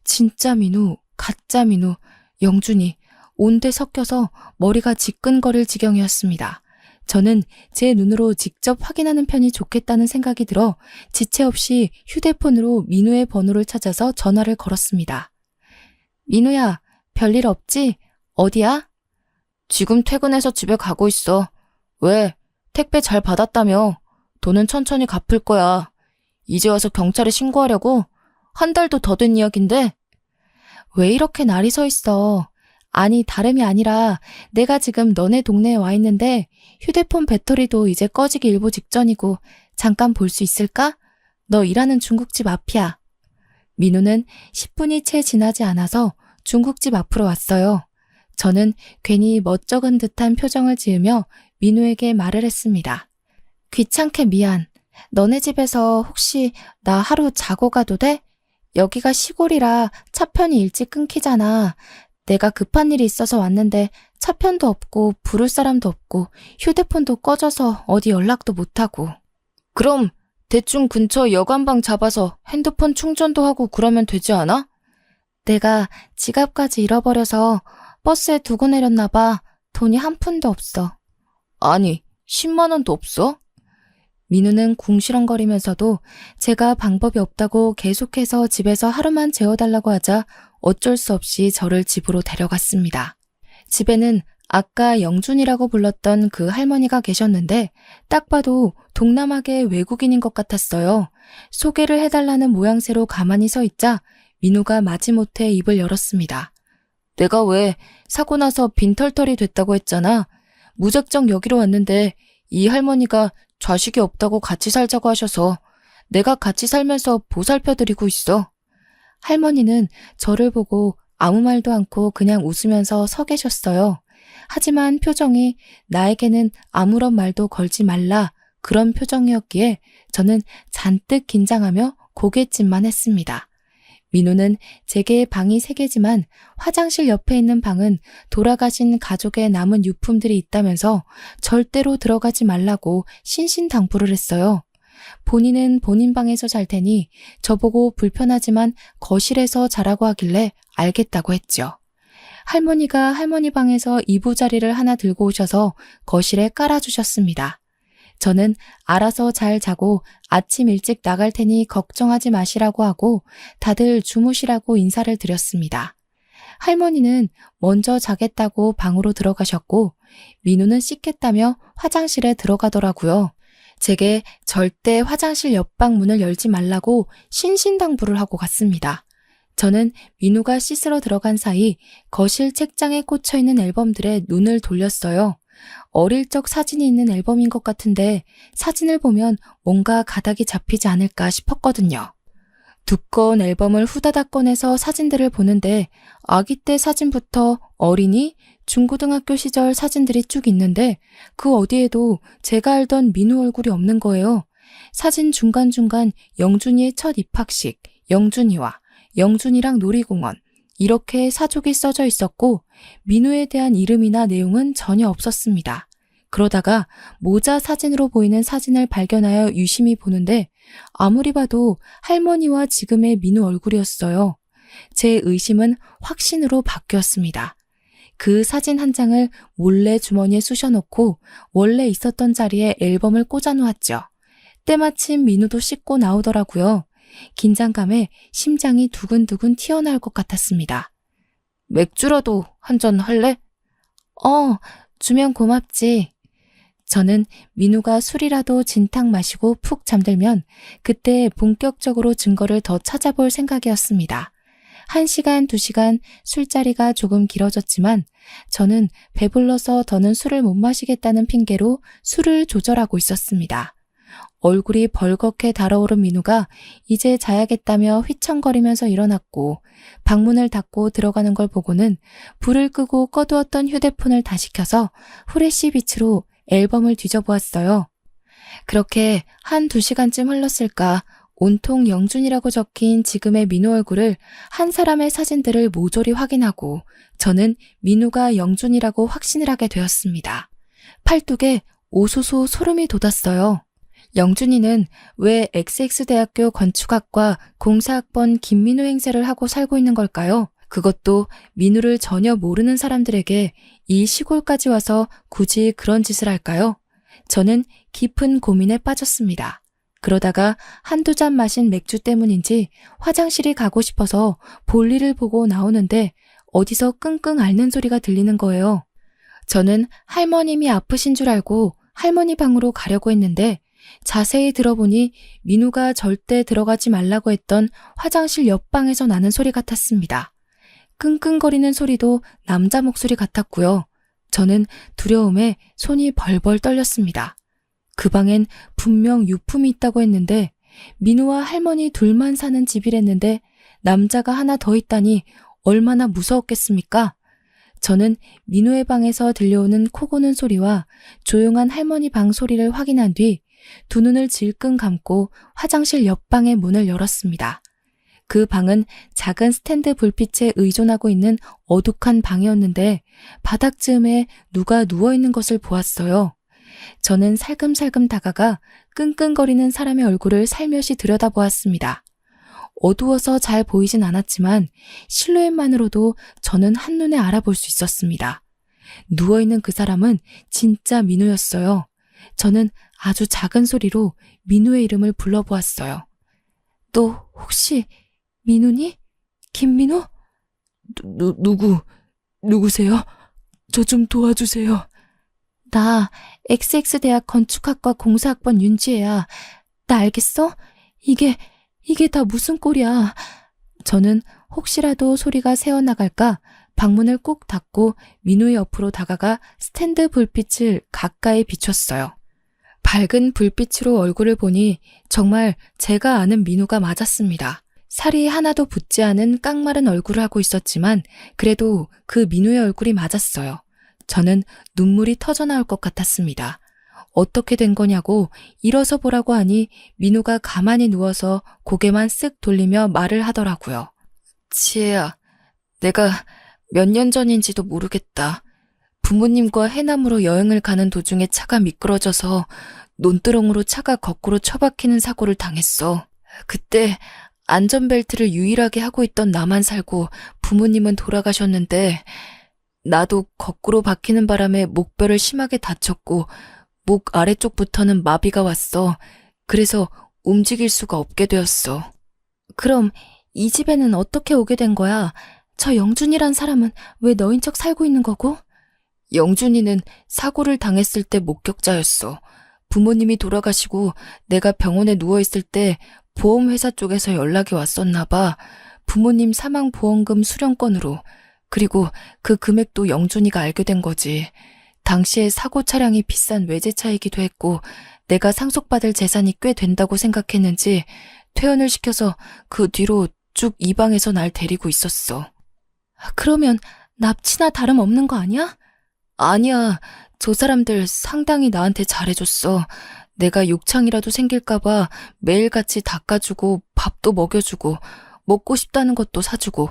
진짜 민우, 가짜 민우, 영준이 온데 섞여서 머리가 지끈거릴 지경이었습니다. 저는 제 눈으로 직접 확인하는 편이 좋겠다는 생각이 들어 지체 없이 휴대폰으로 민우의 번호를 찾아서 전화를 걸었습니다. 민우야, 별일 없지? 어디야? 지금 퇴근해서 집에 가고 있어. 왜? 택배 잘 받았다며. 돈은 천천히 갚을 거야. 이제 와서 경찰에 신고하려고? 한 달도 더 된 이야기인데. 왜 이렇게 날이 서 있어? 아니, 다름이 아니라 내가 지금 너네 동네에 와 있는데 휴대폰 배터리도 이제 꺼지기 일보 직전이고 잠깐 볼 수 있을까? 너 일하는 중국집 앞이야. 민우는 10분이 채 지나지 않아서 중국집 앞으로 왔어요. 저는 괜히 멋쩍은 듯한 표정을 지으며 민우에게 말을 했습니다. 귀찮게 미안. 너네 집에서 혹시 나 하루 자고 가도 돼? 여기가 시골이라 차편이 일찍 끊기잖아. 내가 급한 일이 있어서 왔는데 차편도 없고 부를 사람도 없고 휴대폰도 꺼져서 어디 연락도 못하고. 그럼 대충 근처 여관방 잡아서 핸드폰 충전도 하고 그러면 되지 않아? 내가 지갑까지 잃어버려서 버스에 두고 내렸나 봐. 돈이 한 푼도 없어. 아니, 10만 원도 없어? 민우는 궁시렁거리면서도 제가 방법이 없다고 계속해서 집에서 하루만 재워달라고 하자 어쩔 수 없이 저를 집으로 데려갔습니다. 집에는 아까 영준이라고 불렀던 그 할머니가 계셨는데 딱 봐도 동남아계 외국인인 것 같았어요. 소개를 해달라는 모양새로 가만히 서 있자 민우가 마지못해 입을 열었습니다. 내가 왜 사고 나서 빈털털이 됐다고 했잖아. 무작정 여기로 왔는데 이 할머니가 자식이 없다고 같이 살자고 하셔서 내가 같이 살면서 보살펴드리고 있어. 할머니는 저를 보고 아무 말도 않고 그냥 웃으면서 서 계셨어요. 하지만 표정이 나에게는 아무런 말도 걸지 말라 그런 표정이었기에 저는 잔뜩 긴장하며 고갯짓만 했습니다. 민우는 제게 방이 3개지만 화장실 옆에 있는 방은 돌아가신 가족의 남은 유품들이 있다면서 절대로 들어가지 말라고 신신당부를 했어요. 본인은 본인 방에서 잘 테니 저보고 불편하지만 거실에서 자라고 하길래 알겠다고 했죠. 할머니가 할머니 방에서 이부자리를 하나 들고 오셔서 거실에 깔아주셨습니다. 저는 알아서 잘 자고 아침 일찍 나갈 테니 걱정하지 마시라고 하고 다들 주무시라고 인사를 드렸습니다. 할머니는 먼저 자겠다고 방으로 들어가셨고 민우는 씻겠다며 화장실에 들어가더라고요. 제게 절대 화장실 옆방 문을 열지 말라고 신신당부를 하고 갔습니다. 저는 민우가 씻으러 들어간 사이 거실 책장에 꽂혀있는 앨범들에 눈을 돌렸어요. 어릴 적 사진이 있는 앨범인 것 같은데 사진을 보면 뭔가 가닥이 잡히지 않을까 싶었거든요. 두꺼운 앨범을 후다닥 꺼내서 사진들을 보는데 아기 때 사진부터 어린이, 중고등학교 시절 사진들이 쭉 있는데 그 어디에도 제가 알던 민우 얼굴이 없는 거예요. 사진 중간중간 영준이의 첫 입학식, 영준이와 영준이랑 놀이공원 이렇게 사족이 써져 있었고 민우에 대한 이름이나 내용은 전혀 없었습니다. 그러다가 모자 사진으로 보이는 사진을 발견하여 유심히 보는데 아무리 봐도 할머니와 지금의 민우 얼굴이었어요. 제 의심은 확신으로 바뀌었습니다. 그 사진 한 장을 몰래 주머니에 쑤셔넣고 원래 있었던 자리에 앨범을 꽂아놓았죠. 때마침 민우도 씻고 나오더라고요. 긴장감에 심장이 두근두근 튀어나올 것 같았습니다. 맥주라도 한 잔 할래? 주면 고맙지. 저는 민우가 술이라도 진탕 마시고 푹 잠들면 그때 본격적으로 증거를 더 찾아볼 생각이었습니다. 1시간, 2시간 술자리가 조금 길어졌지만 저는 배불러서 더는 술을 못 마시겠다는 핑계로 술을 조절하고 있었습니다. 얼굴이 벌겋게 달아오른 민우가 이제 자야겠다며 휘청거리면서 일어났고 방문을 닫고 들어가는 걸 보고는 불을 끄고 꺼두었던 휴대폰을 다시 켜서 후레쉬 빛으로 앨범을 뒤져보았어요. 그렇게 1-2시간쯤 흘렀을까 온통 영준이라고 적힌 지금의 민우 얼굴을 한 사람의 사진들을 모조리 확인하고 저는 민우가 영준이라고 확신을 하게 되었습니다. 팔뚝에 오소소 소름이 돋았어요. 영준이는 왜 XX대학교 건축학과 공사학번 김민우 행세를 하고 살고 있는 걸까요? 그것도 민우를 전혀 모르는 사람들에게 이 시골까지 와서 굳이 그런 짓을 할까요? 저는 깊은 고민에 빠졌습니다. 그러다가 1-2잔 마신 맥주 때문인지 화장실이 가고 싶어서 볼일을 보고 나오는데 어디서 끙끙 앓는 소리가 들리는 거예요. 저는 할머님이 아프신 줄 알고 할머니 방으로 가려고 했는데 자세히 들어보니 민우가 절대 들어가지 말라고 했던 화장실 옆방에서 나는 소리 같았습니다. 끙끙거리는 소리도 남자 목소리 같았고요. 저는 두려움에 손이 벌벌 떨렸습니다. 그 방엔 분명 유품이 있다고 했는데 민우와 할머니 둘만 사는 집이랬는데 남자가 하나 더 있다니 얼마나 무서웠겠습니까? 저는 민우의 방에서 들려오는 코 고는 소리와 조용한 할머니 방 소리를 확인한 뒤 두 눈을 질끈 감고 화장실 옆방의 문을 열었습니다. 그 방은 작은 스탠드 불빛에 의존하고 있는 어둑한 방이었는데 바닥쯤에 누가 누워있는 것을 보았어요. 저는 살금살금 다가가 끙끙거리는 사람의 얼굴을 살며시 들여다보았습니다. 어두워서 잘 보이진 않았지만 실루엣만으로도 저는 한눈에 알아볼 수 있었습니다. 누워있는 그 사람은 진짜 민우였어요. 저는 아주 작은 소리로 민우의 이름을 불러보았어요. 너 혹시 민우니? 김민우? 누구세요? 저 좀 도와주세요. 나 XX대학 건축학과 공사학번 윤지혜야. 나 알겠어? 이게 다 무슨 꼴이야. 저는 혹시라도 소리가 새어나갈까 방문을 꼭 닫고 민우의 옆으로 다가가 스탠드 불빛을 가까이 비췄어요. 밝은 불빛으로 얼굴을 보니 정말 제가 아는 민우가 맞았습니다. 살이 하나도 붙지 않은 깡마른 얼굴을 하고 있었지만 그래도 그 민우의 얼굴이 맞았어요. 저는 눈물이 터져나올 것 같았습니다. 어떻게 된 거냐고 일어서 보라고 하니 민우가 가만히 누워서 고개만 쓱 돌리며 말을 하더라고요. 지혜야, 내가 몇 년 전인지도 모르겠다. 부모님과 해남으로 여행을 가는 도중에 차가 미끄러져서 논두렁으로 차가 거꾸로 처박히는 사고를 당했어. 그때 안전벨트를 유일하게 하고 있던 나만 살고 부모님은 돌아가셨는데 나도 거꾸로 박히는 바람에 목뼈를 심하게 다쳤고 목 아래쪽부터는 마비가 왔어. 그래서 움직일 수가 없게 되었어. 그럼 이 집에는 어떻게 오게 된 거야? 저 영준이란 사람은 왜 너인 척 살고 있는 거고? 영준이는 사고를 당했을 때 목격자였어. 부모님이 돌아가시고 내가 병원에 누워있을 때 보험회사 쪽에서 연락이 왔었나 봐. 부모님 사망보험금 수령권으로. 그리고 그 금액도 영준이가 알게 된 거지. 당시에 사고 차량이 비싼 외제차이기도 했고 내가 상속받을 재산이 꽤 된다고 생각했는지 퇴원을 시켜서 그 뒤로 쭉 이 방에서 날 데리고 있었어. 그러면 납치나 다름없는 거 아니야? 아니야. 저 사람들 상당히 나한테 잘해줬어. 내가 욕창이라도 생길까봐 매일같이 닦아주고 밥도 먹여주고 먹고 싶다는 것도 사주고.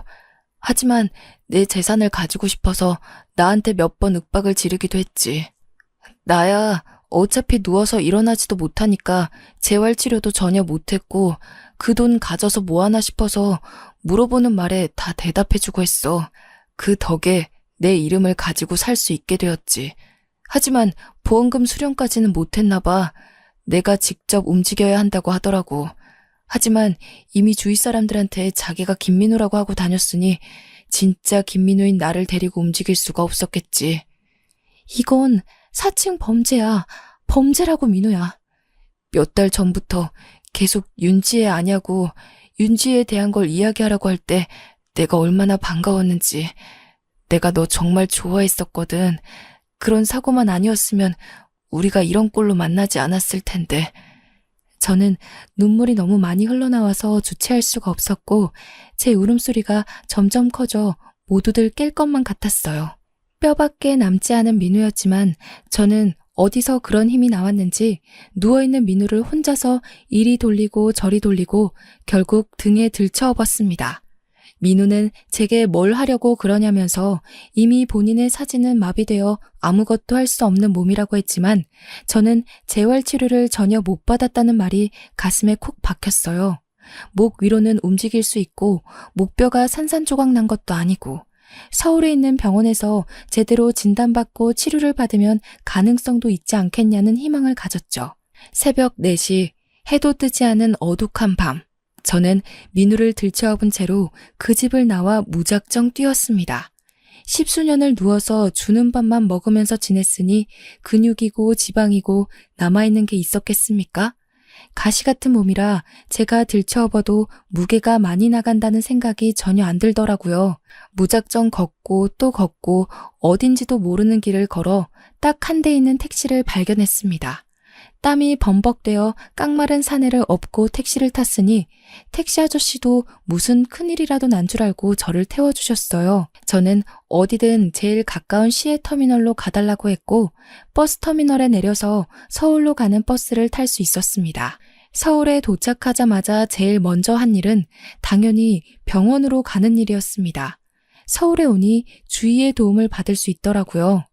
하지만 내 재산을 가지고 싶어서 나한테 몇 번 윽박을 지르기도 했지. 나야 어차피 누워서 일어나지도 못하니까 재활치료도 전혀 못했고 그 돈 가져서 뭐하나 싶어서 물어보는 말에 다 대답해주고 했어. 그 덕에 내 이름을 가지고 살 수 있게 되었지. 하지만 보험금 수령까지는 못했나 봐. 내가 직접 움직여야 한다고 하더라고. 하지만 이미 주위 사람들한테 자기가 김민우라고 하고 다녔으니 진짜 김민우인 나를 데리고 움직일 수가 없었겠지. 이건 사칭 범죄야. 범죄라고 민우야. 몇 달 전부터 계속 윤지혜 아냐고 윤지혜에 대한 걸 이야기하라고 할 때 내가 얼마나 반가웠는지. 내가 너 정말 좋아했었거든. 그런 사고만 아니었으면 우리가 이런 꼴로 만나지 않았을 텐데. 저는 눈물이 너무 많이 흘러나와서 주체할 수가 없었고 제 울음소리가 점점 커져 모두들 깰 것만 같았어요. 뼈밖에 남지 않은 민우였지만 저는 어디서 그런 힘이 나왔는지 누워있는 민우를 혼자서 이리 돌리고 저리 돌리고 결국 등에 들쳐업었습니다. 민우는 제게 뭘 하려고 그러냐면서 이미 본인의 사지는 마비되어 아무것도 할 수 없는 몸이라고 했지만 저는 재활치료를 전혀 못 받았다는 말이 가슴에 콕 박혔어요. 목 위로는 움직일 수 있고 목뼈가 산산조각 난 것도 아니고 서울에 있는 병원에서 제대로 진단받고 치료를 받으면 가능성도 있지 않겠냐는 희망을 가졌죠. 새벽 4시 해도 뜨지 않은 어둑한 밤. 저는 민우를 들쳐업은 채로 그 집을 나와 무작정 뛰었습니다. 10수년을 누워서 주는 밥만 먹으면서 지냈으니 근육이고 지방이고 남아있는 게 있었겠습니까? 가시 같은 몸이라 제가 들쳐업어도 무게가 많이 나간다는 생각이 전혀 안 들더라고요. 무작정 걷고 또 걷고 어딘지도 모르는 길을 걸어 딱 한 대 있는 택시를 발견했습니다. 땀이 범벅되어 깡마른 사내를 업고 택시를 탔으니 택시 아저씨도 무슨 큰일이라도 난 줄 알고 저를 태워주셨어요. 저는 어디든 제일 가까운 시외 터미널로 가달라고 했고 버스 터미널에 내려서 서울로 가는 버스를 탈 수 있었습니다. 서울에 도착하자마자 제일 먼저 한 일은 당연히 병원으로 가는 일이었습니다. 서울에 오니 주위의 도움을 받을 수 있더라고요.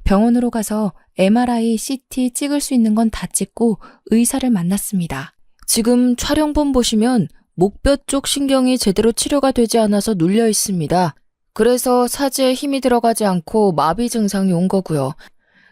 병원으로 가서 MRI, CT 찍을 수 있는 건 다 찍고 의사를 만났습니다. 지금 촬영본 보시면 목뼈 쪽 신경이 제대로 치료가 되지 않아서 눌려 있습니다. 그래서 사지에 힘이 들어가지 않고 마비 증상이 온 거고요.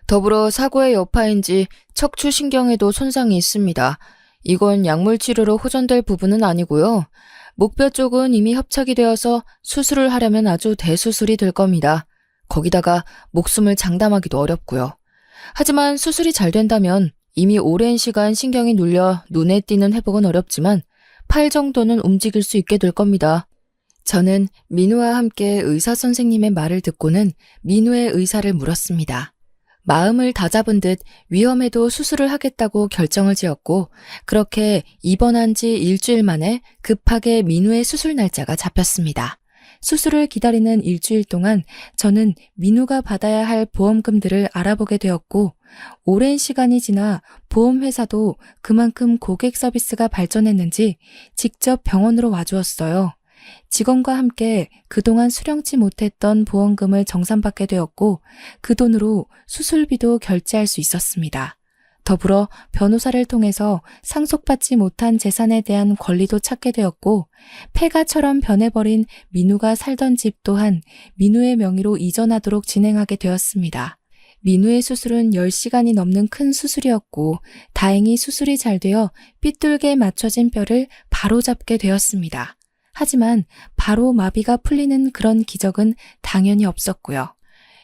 더불어 사고의 여파인지 척추신경에도 손상이 있습니다. 이건 약물 치료로 호전될 부분은 아니고요. 목뼈 쪽은 이미 협착이 되어서 수술을 하려면 아주 대수술이 될 겁니다. 거기다가 목숨을 장담하기도 어렵고요. 하지만 수술이 잘 된다면 이미 오랜 시간 신경이 눌려 눈에 띄는 회복은 어렵지만 팔 정도는 움직일 수 있게 될 겁니다. 저는 민우와 함께 의사 선생님의 말을 듣고는 민우의 의사를 물었습니다. 마음을 다잡은 듯 위험해도 수술을 하겠다고 결정을 지었고 그렇게 입원한 지 일주일 만에 급하게 민우의 수술 날짜가 잡혔습니다. 수술을 기다리는 일주일 동안 저는 민우가 받아야 할 보험금들을 알아보게 되었고 오랜 시간이 지나 보험회사도 그만큼 고객 서비스가 발전했는지 직접 병원으로 와주었어요. 직원과 함께 그동안 수령치 못했던 보험금을 정산받게 되었고 그 돈으로 수술비도 결제할 수 있었습니다. 더불어 변호사를 통해서 상속받지 못한 재산에 대한 권리도 찾게 되었고 폐가처럼 변해버린 민우가 살던 집 또한 민우의 명의로 이전하도록 진행하게 되었습니다. 민우의 수술은 10시간이 넘는 큰 수술이었고 다행히 수술이 잘 되어 삐뚤게 맞춰진 뼈를 바로 잡게 되었습니다. 하지만 바로 마비가 풀리는 그런 기적은 당연히 없었고요.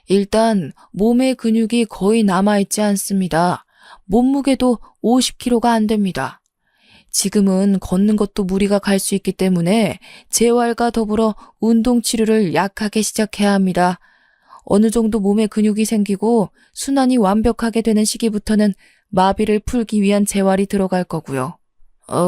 일단 몸의 근육이 거의 남아있지 않습니다. 몸무게도 50kg가 안 됩니다. 지금은 걷는 것도 무리가 갈 수 있기 때문에 재활과 더불어 운동 치료를 약하게 시작해야 합니다. 어느 정도 몸에 근육이 생기고 순환이 완벽하게 되는 시기부터는 마비를 풀기 위한 재활이 들어갈 거고요.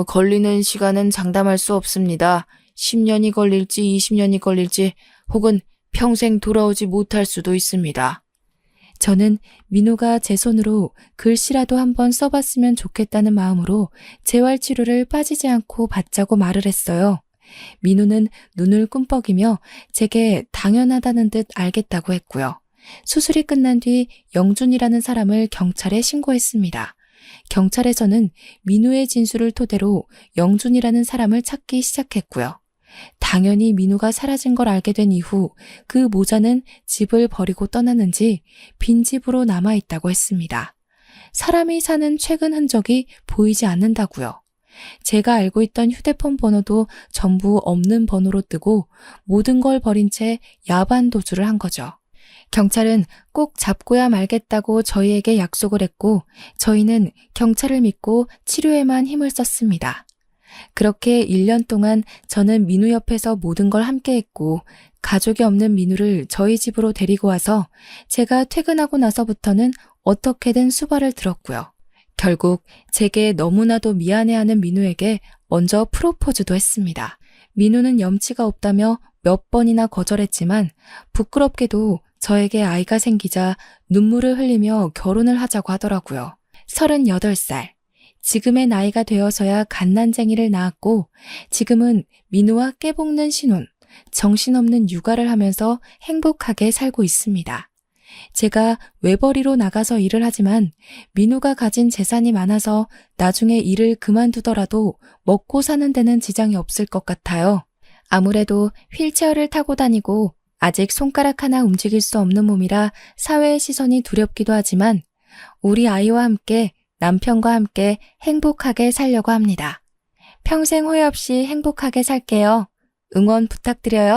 걸리는 시간은 장담할 수 없습니다. 10년이 걸릴지 20년이 걸릴지 혹은 평생 돌아오지 못할 수도 있습니다. 저는 민우가 제 손으로 글씨라도 한번 써봤으면 좋겠다는 마음으로 재활치료를 빠지지 않고 받자고 말을 했어요. 민우는 눈을 꿈뻑이며 제게 당연하다는 듯 알겠다고 했고요. 수술이 끝난 뒤 영준이라는 사람을 경찰에 신고했습니다. 경찰에서는 민우의 진술을 토대로 영준이라는 사람을 찾기 시작했고요. 당연히 민우가 사라진 걸 알게 된 이후 그 모자는 집을 버리고 떠났는지 빈집으로 남아있다고 했습니다. 사람이 사는 최근 흔적이 보이지 않는다고요. 제가 알고 있던 휴대폰 번호도 전부 없는 번호로 뜨고 모든 걸 버린 채 야반 도주를 한 거죠. 경찰은 꼭 잡고야 말겠다고 저희에게 약속을 했고 저희는 경찰을 믿고 치료에만 힘을 썼습니다. 그렇게 1년 동안 저는 민우 옆에서 모든 걸 함께 했고 가족이 없는 민우를 저희 집으로 데리고 와서 제가 퇴근하고 나서부터는 어떻게든 수발을 들었고요. 결국 제게 너무나도 미안해하는 민우에게 먼저 프로포즈도 했습니다. 민우는 염치가 없다며 몇 번이나 거절했지만 부끄럽게도 저에게 아이가 생기자 눈물을 흘리며 결혼을 하자고 하더라고요. 38살. 지금의 나이가 되어서야 갓난쟁이를 낳았고 지금은 민우와 깨볶는 신혼, 정신없는 육아를 하면서 행복하게 살고 있습니다. 제가 외벌이로 나가서 일을 하지만 민우가 가진 재산이 많아서 나중에 일을 그만두더라도 먹고 사는 데는 지장이 없을 것 같아요. 아무래도 휠체어를 타고 다니고 아직 손가락 하나 움직일 수 없는 몸이라 사회의 시선이 두렵기도 하지만 우리 아이와 함께 남편과 함께 행복하게 살려고 합니다. 평생 후회 없이 행복하게 살게요. 응원 부탁드려요.